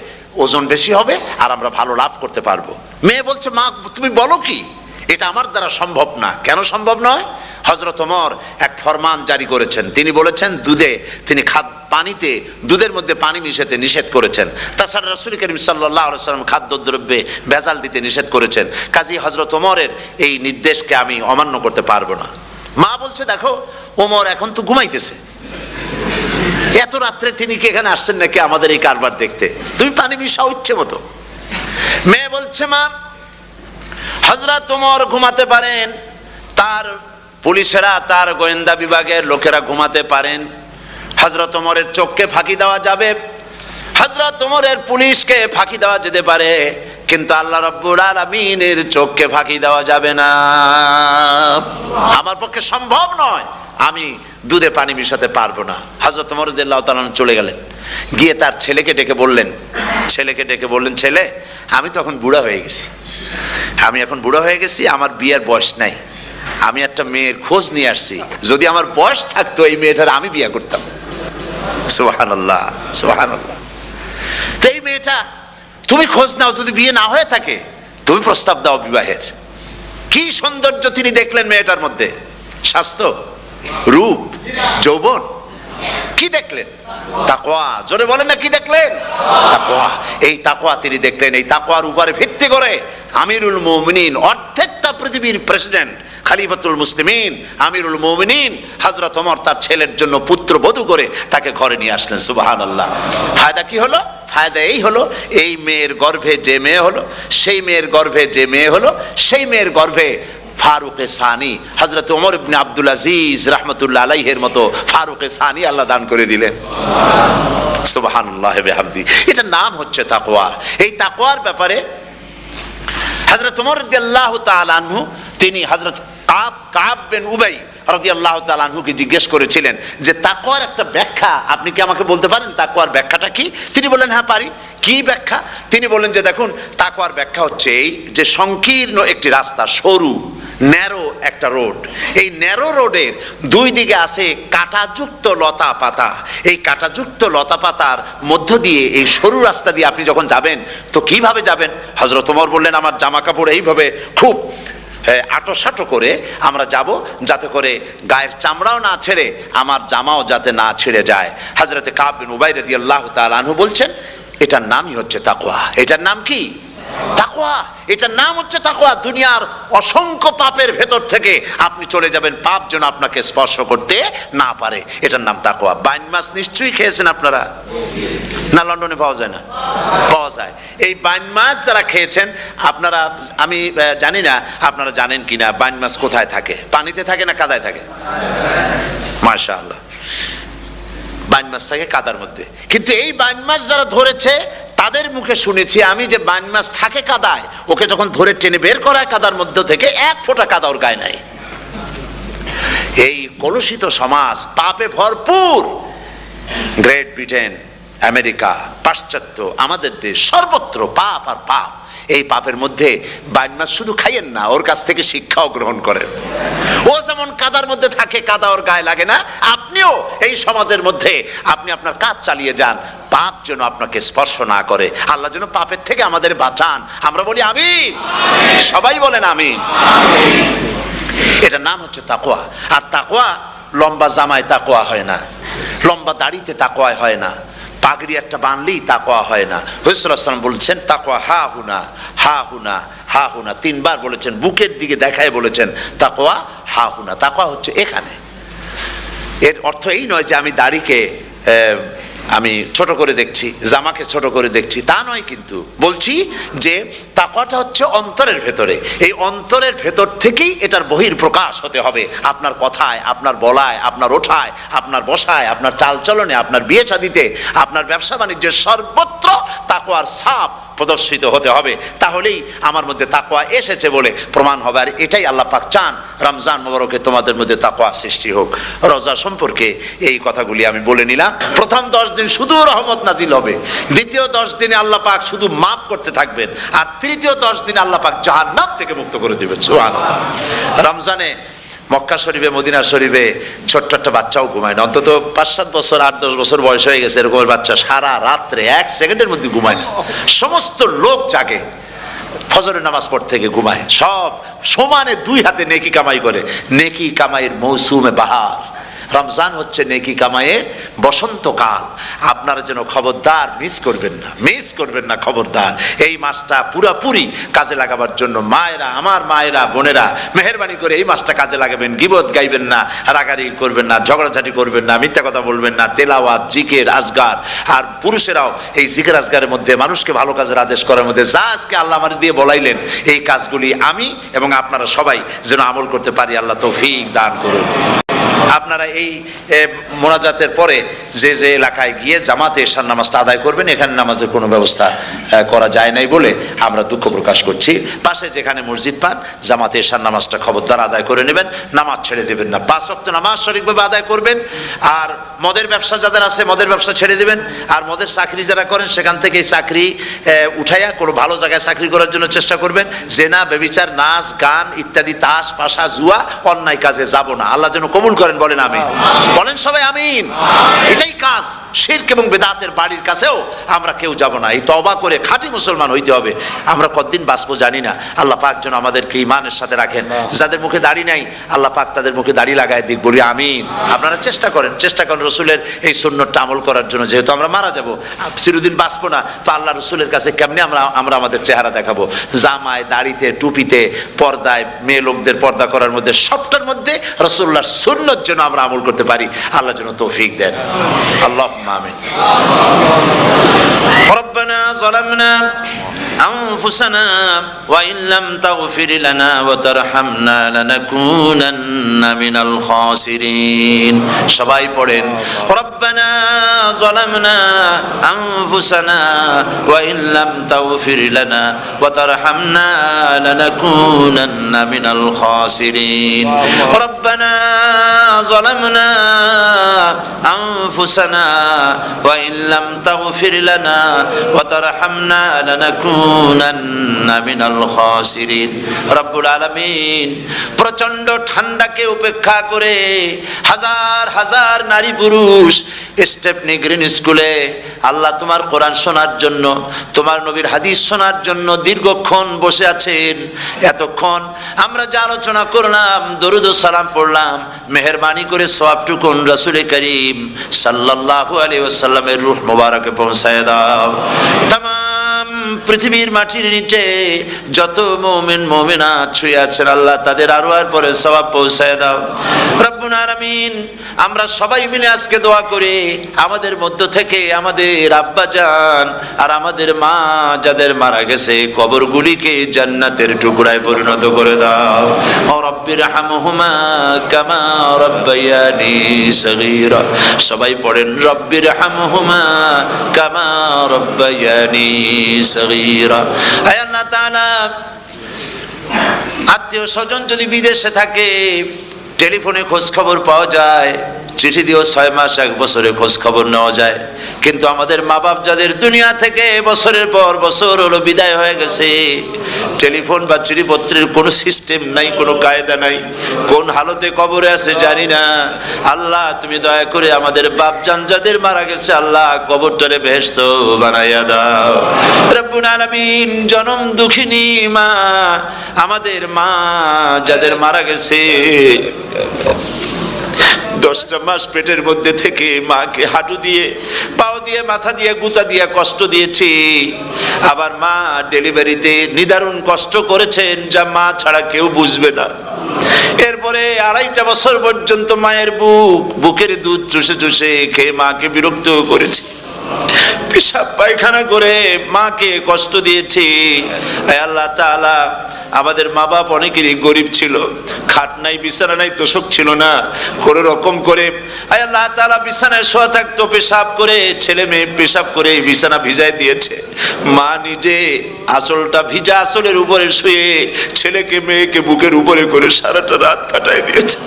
ওজন বেশি হবে আর আমরা ভালো লাভ করতে পারবো। মেয়ে বলছে, মা তুমি বলো কি, এটা আমার দ্বারা সম্ভব না। কেন সম্ভব নয়? হযরত ওমর এক ফরমান জারি করেছেন, তিনি বলেছেন তিনি পানিতে দুধের মধ্যে পানি মিশাতে নিষেধ করেছেন। তাছাড়া রাসূল করিম সাল্লাল্লাহু আলাইহি ওয়াসাল্লাম খাদ্যদ্রব্যে ভেজাল দিতে নিষেধ করেছেন। কাজী হযরত ওমরের এই নির্দেশকে আমি অমান্য করতে পারবো না। মা বলছে, দেখো ওমর এখন তো ঘুমাইতেছে, এত রাত্রে তিনি কি এখানে আসছেন নাকি আমাদের এই কারবার দেখতে? তুমি পানি মিশাও ইচ্ছে মতো। মেয়ে বলছে, মা হযরত ওমর ঘুমাতে পারেন, তার পুলিশেরা, তার গোয়েন্দা বিভাগের লোকেরা ঘুমাতে পারেন, হযরত ওমরের চোখকে ফাঁকি দেওয়া যাবে, হযরত ওমরের পুলিশকে ফাঁকি দেওয়া যেতে পারে, কিন্তু আল্লাহ রাব্বুল আলামিনের চোখকে ফাঁকি দেওয়া যাবে না। আমার পক্ষে সম্ভব নয়, আমি দুধে পানি মিশাতে পারবো না। হযরত ওমর রাদিয়াল্লাহু তাআলা চলে গেলেন, গিয়ে তার ছেলেকে ডেকে বললেন, ছেলে আমি তো এখন বুড়া হয়ে গেছি, আমার বিয়ের বয়স নাই, আমি একটা মেয়ের খোঁজ নিয়ে আসছি, যদি আমার বয়স থাকতো এই মেয়েটার আমি বিয়ে করতাম। সুবহানাল্লাহ, সুবহানাল্লাহ। তো এই মেয়েটা তুমি খোঁজ নাও, যদি বিয়ে না হয়ে থাকে তুমি প্রস্তাব দাও বিবাহের। কি সৌন্দর্য তিনি দেখলেন মেয়েটার মধ্যে, স্বাস্থ্য, রূপ, যৌবন, কি দেখলেন? তাকওয়া। জোরে বলেন না, কি দেখলেন? তাকওয়া। এই তাকওয়া তিনি দেখলেন। এই তাকওয়ার উপরে ভিত্তি করে আমিরুল মুমিনিন, অর্ধেকটা পৃথিবীর প্রেসিডেন্ট, খলিফাতুল মুসলিমিন, আমিরুল মুমিনিন হযরত ওমর তার ছেলের জন্য পুত্রবধূ করে তাকে ঘরে নিয়ে আসলেন। সুবহানাল্লাহ। ফায়দা কি হলো? ফায়দা এই হলো, এই মেয়ের গর্ভে যে মেয়ে হলো, সেই মেয়ের গর্ভে ফারুকে সানি, হযরত ওমর ইবনে আব্দুল আজিজ রাহমাতুল্লাহ আলাইহির মতো ফারুকে সানি আল্লাহ দান করে দিলেন। সুবহানাল্লাহ বিহামদি। এটার নাম হচ্ছে তাকওয়া। এই তাকওয়ার ব্যাপারে হযরত ওমর রাদিয়াল্লাহু তাআলা আনহু তিনি হযরত কাব বিন উবাই রাদিয়াল্লাহু তাআলা আনহুকে জিজ্ঞেস করেছিলেন যে তাকওয়ার একটা ব্যাখ্যা আপনি কি আমাকে বলতে পারেন, তাকওয়ার ব্যাখ্যাটা কি? তিনি বললেন, হ্যাঁ পারি। কি ব্যাখ্যা? তিনি বললেন যে দেখুন, তাকওয়ার ব্যাখ্যা হচ্ছে এই যে সংকীর্ণ একটি রাস্তা, সরু ন্যারো একটা রোড, এই ন্যারো রোডের দুই দিকে আছে কাঁটাযুক্ত লতা পাতা। এই কাঁটাযুক্ত লতা পাতার মধ্য দিয়ে এই সরু রাস্তা দিয়ে আপনি যখন যাবেন তো কিভাবে যাবেন? হযরত ওমর বললেন, আমার জামা কাপড় এইভাবে খুব আটোসাটো করে আমরা যাব, যাতে করে গায়ের চামড়াও না ছেড়ে আমার জামাও যাতে না ছেড়ে যায়। হযরত কাব বিন উবাই রাদিয়াল্লাহু তাআলা আনহু বলছেন, এটার নামই হচ্ছে তাকওয়া। এটার নাম কি? তাকওয়া। এটার নাম হচ্ছে তাকওয়া। দুনিয়ার অসংখ্য পাপের ভেতর থেকে আপনি চলে যাবেন, পাপ যেন আপনাকে স্পর্শ করতে না পারে। এটার নাম তাকওয়া। বাইন মাছ নিশ্চয়ই খেয়েছেন আপনারা, না লন্ডনে পাওয়া যায় না? পাওয়া যায়। এই বাইন মাছ যারা খেয়েছেন আপনারা, আমি জানি না আপনারা জানেন কিনা, বাইন মাছ কোথায় থাকে? পানিতে থাকে না কাদায় থাকে? মাশাআল্লাহ, বাইন মাছ থাকে কাদার মধ্যে। কিন্তু এই বাইন মাছ যারা ধরেছে তাদের মুখে শুনেছি আমি যে বাইন মাছ থাকে কাদায়, ওকে যখন ধরে টেনে বের করা হয় কাদার মধ্য থেকে, এক ফোঁটা কাদা ওর গায়ে নাই। এই কলুষিত সমাজ, পাপে ভরপুর, গ্রেট ব্রিটেন, আমেরিকা, পাশ্চাত্য, আমাদের দেশ, সর্বত্র পাপ আর পাপ। এই পাপের মধ্যে বাইন মাছ শুধু খাইয়েন না, ওর কাছ থেকে শিক্ষাও গ্রহণ করেন। ও যেমন কাদার মধ্যে থাকে নাকে কাদা ওর গায়ে লাগে না, আপনিও এই সমাজের মধ্যে আপনি আপনার কাজ চালিয়ে যান, পাপ যেন আপনাকে স্পর্শ না করে। আল্লাহ যেন পাপের থেকে আমাদের বাঁচান। আমরা বলি আমিন, সবাই বলেন আমিন। এটার নাম হচ্ছে তাকওয়া। আর তাকওয়া লম্বা জামায় তাকওয়া হয় না, লম্বা দাড়িতে তাকওয়া হয় না, পাগড়ি একটা বানলেই তাকওয়া হয় না। রাসূলুল্লাহ সাল্লাল্লাহু আলাইহি ওয়াসাল্লাম বলছেন তাকওয়া হা হুনা, হা হুনা, হা হুনা, তিনবার বলেছেন, বুকের দিকে দেখায় বলেছেন তাকওয়া হা হুনা। তাকওয়া হচ্ছে এখানে। এর অর্থ এই নয় যে আমি দাড়িকে আমি ছোট করে দেখছি, জামাকে ছোট করে দেখছি, তা নয়। কিন্তু বলছি যে তাকওয়াটা হচ্ছে অন্তরের ভেতরে। এই অন্তরের ভেতর থেকেই এটার বহির প্রকাশ হতে হবে, আপনার কথায়, আপনার বলায়, আপনার ওঠায়, আপনার বসায়, আপনার চালচলনে, আপনার বিয়ে শাদিতে, আপনার ব্যবসা বাণিজ্যের সর্বত্র তাকওয়ার ছাপ প্রদর্শিত হতে হবে। তাহলেই আমার মধ্যে তাকওয়া এসেছে বলে প্রমাণ হবে। আর এটাই আল্লাহ পাক চান, রমজান মোবারকে তোমাদের মধ্যে তাকওয়া সৃষ্টি হোক। রোজা সম্পর্কে এই কথাগুলি আমি বলে নিলাম। প্রথম 10 দিন শুধু রহমত নাজিল হবে, দ্বিতীয় 10 দিনে আল্লাহ পাক শুধু মাফ করতে থাকবেন, আর তৃতীয় 10 দিনে আল্লাহ পাক জাহান্নাম থেকে মুক্ত করে দিবেন। সুবহানাল্লাহ। রমজানে মক্কা শরীফে, মদিনা শরীফে ছোট্ট একটা বাচ্চাও ঘুমায় না। অন্তত 5-7 বছর, 8-10 বছর বয়স হয়ে গেছে এরকম বাচ্চা সারা রাত্রে 1 সেকেন্ডের মধ্যে ঘুমায় না। সমস্ত লোক জাগে, ফজরের নামাজ পড়তে থেকে ঘুমায়, সব সমানে 2 হাতে নেকি কামাই করে। নেকি কামাইয়ের মৌসুমে বাহার। রমজান হচ্ছে নেকি কামাইয়ের বসন্তকাল। আপনারা যেন খবরদার মিস করবেন না, মিস করবেন না, খবরদার। এই মাসটা পুরাপুরি কাজে লাগাবার জন্য মায়েরা, আমার মায়েরা, বোনেরা, মেহেরবানি করে এই মাসটা কাজে লাগাবেন। গীবত গাইবেন না, রাগারাগি করবেন না, ঝগড়াঝাটি করবেন না, মিথ্যা কথা বলবেন না, তেলাওয়াত, জিকির, আজগার। আর পুরুষেরাও এই জিকির আজগারের মধ্যে, মানুষকে ভালো কাজের আদেশ করার মধ্যে যা আজকে আল্লাহ আমার দিয়ে বলাইলেন, এই কাজগুলি আমি এবং আপনারা সবাই যেন আমল করতে পারি। আল্লাহ তৌফিক দান করুন। আপনারা এই মোনাজাতের পরে যে যে এলাকায় গিয়ে জামাতে এশার নামাজটা আদায় করবেন, এখানে নামাজের কোনো ব্যবস্থা করা যায় নাই বলে আমরা দুঃখ প্রকাশ করছি। পাশে যেখানে মসজিদ পান, জামাতে এশার নামাজটা খবরদার আদায় করে নেবেন, নামাজ ছেড়ে দেবেন না। 5 ওয়াক্ত নামাজ সঠিকভাবে আদায় করবেন। আর মদের ব্যবসা যাদের আছে, মদের ব্যবসা ছেড়ে দিবেন। আর মদের চাকরি যারা করেন, সেখান থেকে এই চাকরি উঠাইয়া কোনো ভালো জায়গায় চাকরি করার জন্য চেষ্টা করবেন। জেনা, ব্যভিচার, নাচ, গান ইত্যাদি, তাস, পাশা, জুয়া, অন্যায় কাজে যাব না। আল্লাহ যেন কবুল করেন, বলেন আমিন। বলেন সবাই আমিন। এটাই কাজ। শিরক এবং বেদাতের বাড়ির কাছেও আমরা কেউ যাব না। এই তওবা করে খাঁটি মুসলমান হইতে হবে। আমরা কতদিন বাঁচবো জানি না। আল্লাহ পাক যেন আমাদেরকে ঈমানের সাথে রাখেন। যাদের মুখে দাড়ি নাই, আল্লাহ পাক তাদের মুখে দাড়ি লাগায় দিক, বলি আমিন। আপনারা চেষ্টা করেন রসুলের এই সুন্নতটা আমল করার জন্য। যেহেতু আমরা মারা যাব, চিরদিন বাঁচবো না, তো আল্লাহ রসুলের কাছে কেমনে আমরা আমাদের চেহারা দেখাবো? জামায়, দাড়িতে, টুপিতে, পর্দায়, মেয়ে লোকদের পর্দা করার মধ্যে, সবটার মধ্যে রসুল্লাহর সুন্নত যেন আমরা আমল করতে পারি। আল্লাহ যেন তৌফিক দেন। আল্লাহুম্মা আমিন। রব্বানা যালামনা أنفسنا وإن لم تغفر لنا وترحمنا لنكونن من الخاسرين. সবাই পড়েন ربنا ظلمنا أنفسنا وإن لم تغفر لنا وترحمنا لنكونن من الخاسرين. ربنا ظلمنا أنفسنا وإن لم تغفر لنا وترحمنا লানাকুনান্না মিনাল খাসিরিন. রব্বুল আলামিন প্রচন্ড ঠান্ডাকে উপেক্ষা করে হাজার হাজার নারী পুরুষ স্টেপনি গ্রিন স্কুলে আল্লাহ তোমার কোরআন শোনার জন্য, তোমার নবীর হাদিস শোনার জন্য দীর্ঘক্ষণ বসে আছেন। এতক্ষণ আমরা যে আলোচনা করলাম, দরুদ ও সালাম পড়লাম, মেহেরবানি করে সওয়াবটুকুন রাসূল করিম সাল্লাল্লাহু আলাইহি ওয়াসাল্লামের রূহ মোবারকে পৌঁছায় দাও। তামাম পৃথিবীর মাটির নিচে যত মুমিন মুমিনাত শুয়ে আছেন, আল্লাহ তাদের আরওয়ার পরে সওয়াব পৌঁছায় দাও। রব্বুল আলামিন আমরা সবাই মিলে আজকে দোয়া করি, আমাদের মধ্য থেকে আমাদের আব্বা জান আর আমাদের মা যাদের মারা গেছে, কবরগুলিকে জান্নাতের টুকরায় পরিণত করে দাও। ও রব্বির হামহুমা কামা রব্বায়ানি সগীরা। সবাই পড়েন রব্বির হামহুমা কামা রব্বায়ানি সগীরা। হে আল্লাহ তাআলা, আত্মীয় স্বজন যদি বিদেশে থাকে, টেলিফোনে খোঁজ খবর পাওয়া যায়, চিঠি দিয়েও 6 মাস 1 বছরে খোঁজ খবর নেওয়া যায়, কিন্তু আমাদের মা বাপ যাদের দুনিয়া থেকে বছরের পর বছর হলো বিদায় হয়ে গেছে, টেলিফোন বা চিঠিপত্রের কোনো সিস্টেম নাই, কোনো কায়দা নাই, কোন হালতে কবরে আছে জানি না। আল্লাহ তুমি দয়া করে আমাদের বাপজান যাদের মারা গেছে আল্লাহ কবরটারে বেহেশত বানাইয়া দাও। রব্বুল আলামিন জনম দুঃখিনী মা, আমাদের মা যাদের মারা গেছে, 10টা মাস পেটের মধ্যে থেকে মাকে হাঁটু দিয়ে, পাও দিয়ে, মাথা দিয়ে, গুতা দিয়ে কষ্ট দিয়েছি। আবার মা ডেলিভারিতে নিদারুণ কষ্ট করেছেন যা মা ছাড়া কেউ বুঝবে না। এরপরে 2.5 বছর পর্যন্ত মায়ের বুকের দুধ চুষে চুষে খেয়ে মাকে বিরক্ত করেছি, পেশাব পায়খানা করে মাকে কষ্ট দিয়েছি। আল্লাহ তাআলা আমাদের মা বাপ অনেকেরই গরিব ছিল, খাট নাই, বিছানা নাই, তোষক ছিল না, কোন রকম করে আল্লাহ তাআলা বিছানায় শোয়া থাকতো, পেশাব করে, ছেলে মেয়ে পেশাব করে বিছানা ভিজায় দিয়েছে। মা নিজে আঁচলটা ভিজা আঁচলের উপরে শুয়ে ছেলেকে মেয়েকে বুকের উপরে করে সারাটা রাত কাটায় দিয়েছে।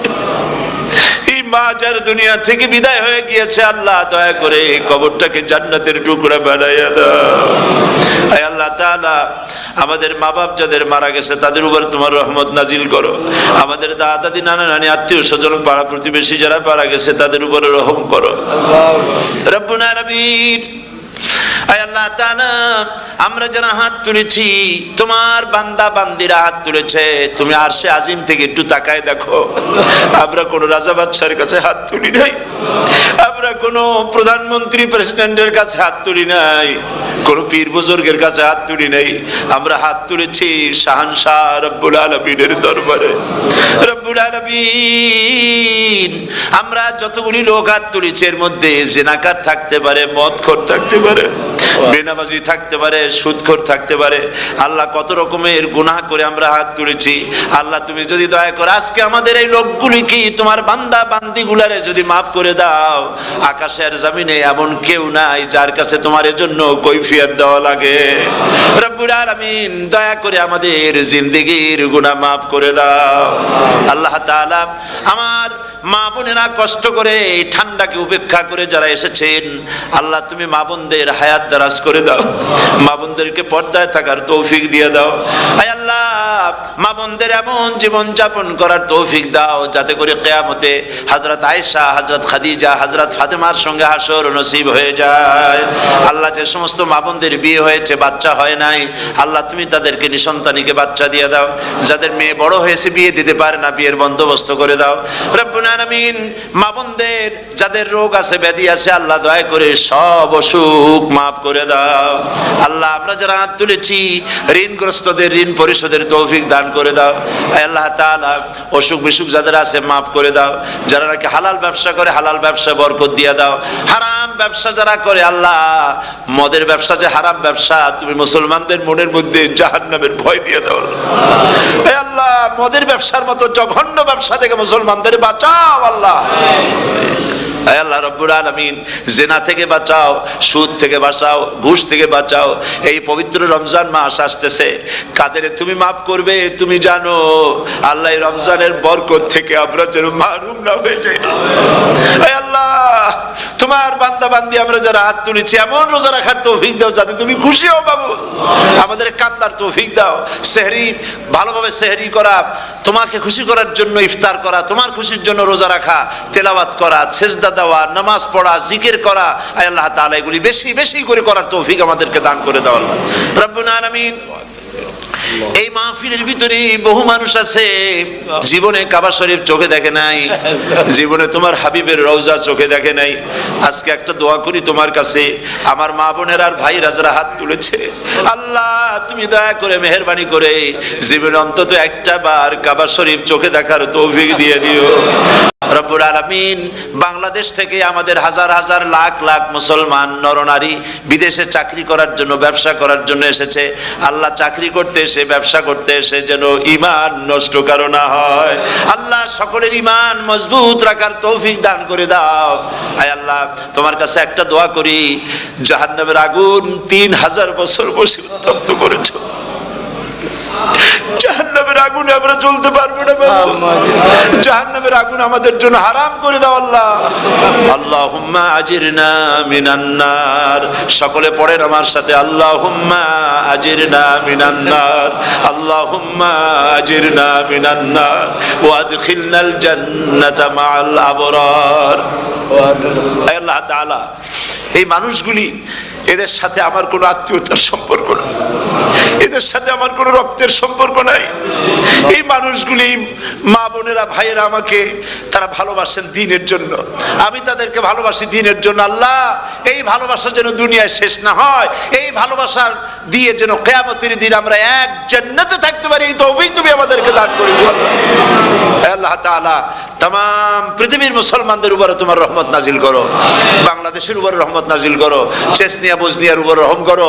এই মা যার দুনিয়া থেকে বিদায় হয়ে গিয়েছে আল্লাহ দয়া করে কবরটাকে জান্নাতের টুকরা বানাইয়া দাও। আল্লাহ তাআলা আমাদের মা বাপ যাদের মারা গেছে তাদের উপর তোমার রহমত নাজিল করো। আমাদের দাদা দাদি, নানা নানি, আত্মীয় স্বজন, পাড়া প্রতিবেশী যারা মারা গেছে তাদের উপরে রহম করো। রব্বুল আলামিন আল্লাহ তাআলা আমরা যারা হাত তুলেছি, তোমার বান্দা বান্দিরা হাত তুলেছে, তুমি আরশে আজিম থেকে একটু তাকায় দেখো, আমরা কোন রাজা বাদশার কাছে হাত তুলি নাই, আমরা কোন প্রধানমন্ত্রী প্রেসিডেন্টের কাছে হাত তুলি নাই, কোন পীর বুজুর্গের কাছে হাত তুলি নাই, আমরা হাত তুলেছি শাহানশাহ রব্বুল আলামিনের দরবারে। রব্বুল আলামিন আমরা যতগুলি লোক হাত তুলেছি এর মধ্যে জিনাকার থাকতে পারে, মদখোর থাকতে পারে, বেনামাজি থাকতে পারে, সুদখোর থাকতে পারে। আল্লাহ কত রকমের গুনাহ করে আমরা হাত তুলেছি। আল্লাহ তুমি যদি দয়া করে আজকে আমাদের এই লোকগুলি কি তোমার বান্দা বান্দিগুলারে যদি মাফ করে দাও, আকাশের জমিনে এমন কেউ নাই যার কাছে তোমার এজন্য কৈফিয়ত দেওয়া লাগে। রব্বুল আলামিন দয়া করে আমাদের জিন্দেগির গুনাহ মাফ করে দাও। আল্লাহ তাআলা আমার মা বোনেরা কষ্ট করে এই ঠান্ডাকে উপেক্ষা করে যারা এসেছেন আল্লাহ তুমি মা বোনদের হায়াত দারাজ করে দাও, মা বোনদেরকে পর্দায় থাকার তৌফিক দিয়ে দাও। আয় আল্লাহ মা বোনদের এমন জীবন যাপন করার তৌফিক দাও যাতে করে কিয়ামতে হযরত আয়েশা, হযরত খাদিজা, হযরত ফাতেমার সঙ্গে হাসর নসিব হয়ে যায়। আল্লাহ যে সমস্ত মা বোনদের বিয়ে হয়েছে বাচ্চা হয় নাই আল্লাহ তুমি তাদেরকে নিঃসন্তানীকে বাচ্চা দিয়ে দাও। যাদের মেয়ে বড় হয়েছে বিয়ে দিতে পারে না বিয়ের বন্দোবস্ত করে দাও। রব্বুল আলামিন মা বোনদের যাদের রোগ আছে ব্যাধি আছে আল্লাহ দয়া করে সব অসুখ মাফ করে দাও। আল্লাহ আমরা যারা হাত তুলেছি ঋণগ্রস্তদের ঋণ পরিশোধের তৌফিক দান করে দাও। আল্লাহ তাআলা অসুখ বিসুখ যাদের আছে মাফ করে দাও। যারা নাকি হালাল ব্যবসা করে হালাল ব্যবসা বরকত দিয়ে দাও। হারাম ব্যবসা যারা করে আল্লাহ মদের ব্যবসা যে হারাম ব্যবসা তুমি মুসলমানদের মনের মধ্যে জাহান্নামের ভয় দিয়ে দাও। আল্লাহ মদের ব্যবসার মতো জঘন্য ব্যবসা থেকে মুসলমানদের বাঁচাও আল্লাহ। আল্লাহ রব্বুল আলামিন জিনা থেকে বাঁচাও, সুদ থেকে বাঁচাও, ঘুষ থেকে বাঁচাও। এই পবিত্র রমজান মাস আসতেছে, কাদের তুমি মাফ করবে তুমি জানো। আল্লাহ এই রমজানের বরকত থেকে আমরা যেন মাহরুম না হয়ে যাই। আল্লাহ তোমার বান্দা বান্দি আমরা যারা হাত তুলেছি এমন রোজা রাখার তৌফিক দাও যাতে তুমি খুশি হও বাবু। আমাদের কান্দার তৌফিক দাও, সেহরি ভালোভাবে সেহরি করা, তোমাকে খুশি করার জন্য ইফতার করা, তোমার খুশির জন্য রোজা রাখা, তেলাওয়াত করা, সেজদা দেওয়া, নামাজ পড়া, জিকির করা। আয় আল্লাহ তাআলা এগুলি বেশি বেশি করে করার তৌফিক আমাদেরকে দান করে দাও আল্লাহ রব্বুল আলামিন। এই মাহফিলের ভিতরে বহু মানুষ আছে জীবনে কাবা শরীফ চোখে দেখে নাই, জীবনে তোমার হাবিবের রওজা চোখে দেখে নাই। আজকে একটা দোয়া করি তোমার কাছে, আমার মা বোনের আর ভাইরা যারা হাত তুলেছে আল্লাহ তুমি দয়া করে মেহেরবানি করে জীবনে অন্তত একটা বার কাবা শরীফ চোখে দেখার তৌফিক দিয়ে দিও রব্বুল আলামিন। বাংলাদেশ থেকে আমাদের হাজার হাজার লাখ লাখ মুসলমান নরনারী বিদেশে চাকরি করার জন্য ব্যবসা করার জন্য এসেছে। আল্লাহ চাকরি করতে এসে ব্যবসা করতে এসে যেন ঈমান নষ্ট কারো না হয়। আল্লাহ সকলের ঈমান মজবুত রাখার তৌফিক দান করে দাও। আয় আল্লাহ তোমার কাছে একটা দোয়া করি, জাহান্নামের আগুন 3000 বছর বসে উত্তপ্ত করেছো, জাহান্নামের জাহান্নামের আগুনে আমরা জ্বলতে পারবো না বাবু, জাহান্নামের আগুন আমাদের জন্য হারাম করে দাও আল্লাহ। আল্লাহুম্মা আজিরনা মিনান নার, সকলে পড়েন আমার সাথে, আল্লাহুম্মা আজিরনা মিনান নার, আল্লাহুম্মা আজিরনা মিনান নার ওয়া আদখিলনাল জান্নাতা মাআল আবরার। আল্লাহ তাআলা এই মানুষগুলি, এদের সাথে আমার কোনো আত্মীয়তার সম্পর্ক নেই, এদের সাথে আমার কোনো রক্তের সম্পর্ক নাই। এই মানুষগুলি, মা বোনেরা, ভাইয়েরা, আমাকে তারা ভালোবাসেন দ্বীনের জন্য, আমি তাদেরকে ভালোবাসি দ্বীনের জন্য। আল্লাহ, এই ভালোবাসা যেন দুনিয়ায় শেষ না হয়, এই ভালোবাসার দিয়ে যেন কিয়ামতের দিন আমরা এক জান্নাতে থাকতে পারি, এই তৌফিক তুমি আমাদেরকে দান করে দিও আল্লাহ তাআলা। तमाम পৃথিবীর মুসলমানদের উপরে তোমার রহমত নাজিল করো, বাংলাদেশের উপরে রহমত নাজিল করো, চেচনিয়া বসনিয়ার উপর রহম করো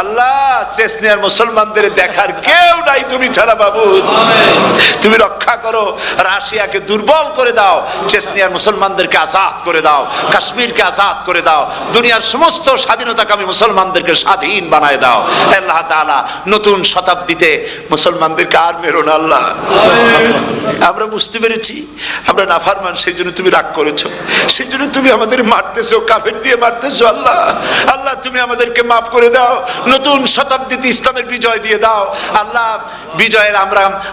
আল্লাহ। চেচনিয়ার মুসলমানদের দেখার কেউ নাই তুমি ছাড়া বাবু, তুমি রক্ষা করো। রাশিয়াকে দুর্বল করে দাও, চেচনিয়ার মুসলমানদেরকে আজাদ করে দাও, কাশ্মীরকে আজাদ করে দাও, দুনিয়ার সমস্ত স্বাধীনতাকামী মুসলমানদেরকে স্বাধীন বানায় দাও আল্লাহ তাআলা। নতুন শতাব্দীতে মুসলমানদেরকে আর মেরো না আল্লাহ। আমরা বুঝতে পেরেছি আমরা নাফরমান, সেই জন্য তুমি রাগ করেছো, সেই জন্য তুমি আমাদের মারতেছো, কাফের দিয়ে মারতেছো আল্লাহ। আল্লাহ, তুমি আমাদেরকে মাফ করে দাও, নতুন শতাব্দীতে ইসলামের বিজয় দিয়ে দাও আল্লাহ। বিজয়ের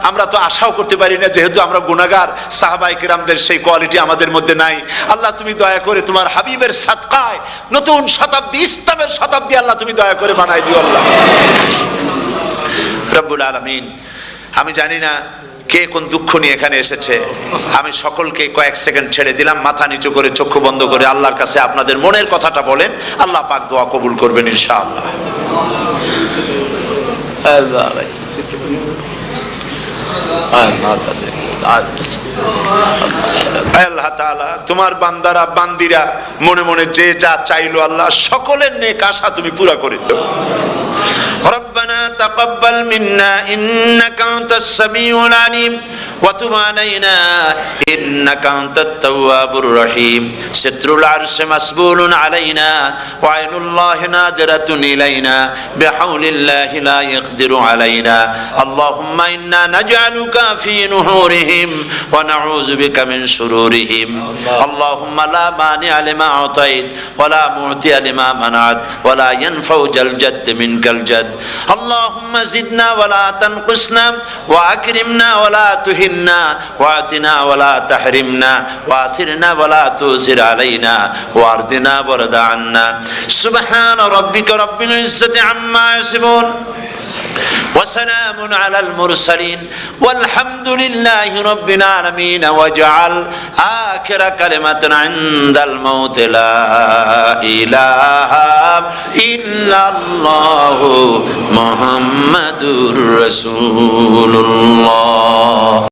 আমরা তো আশাও করতে পারি না, যেহেতু আমরা গুনাহগার। সাহাবায়ে কিরামদের সেই কোয়ালিটি আমাদের মধ্যে নাই আল্লাহ। তুমি দয়া করে তোমার হাবিবের সাদকায় নতুন শতাব্দী, ইসলামের শতাব্দী আল্লাহ তুমি দয়া করে বানাই দিও আল্লাহ রব্বুল আলামিন। আমি জানি না কে কোন দুঃখ নিয়ে এখানে এসেছে, আমি সকলকে কয়েক সেকেন্ড ছেড়ে দিলাম, মাথা নিচু করে চক্ষু বন্ধ করে আল্লাহর কাছে আপনাদের মনের কথাটা বলেন, আল্লাহ পাক দোয়া কবুল করবেন ইনশাআল্লাহ। আল্লাহ তাআলা, তোমার বান্দারা বান্দিরা মনে মনে যে যা চাইলো আল্লাহ, সকলের নেক আশা তুমি পুরা করে দাও। ربنا تقبل منا إنك أنت السميع العليم وتب علينا إنك أنت التواب الرحيم ستر العرش مسبول علينا وعين الله ناظرة إلينا بحول الله لا يقدر علينا اللهم إنا نجعلك في نحورهم ونعوذ بك من شرورهم اللهم لا مانع لما أعطيت ولا معطي لما منعت ولا ينفع ذا الجد منك الجد اللهم زدنا ولا تنقصنا وأكرمنا ولا تهنا وأعطنا ولا تحرمنا وآثرنا ولا تؤثر علينا وأرضنا ورض عنا سبحان ربك رب العزة عما يصفون وسلام على المرسلين والحمد لله رب العالمين واجعل آخر كلمة عند الموت لا إله إلا الله محمد رسول الله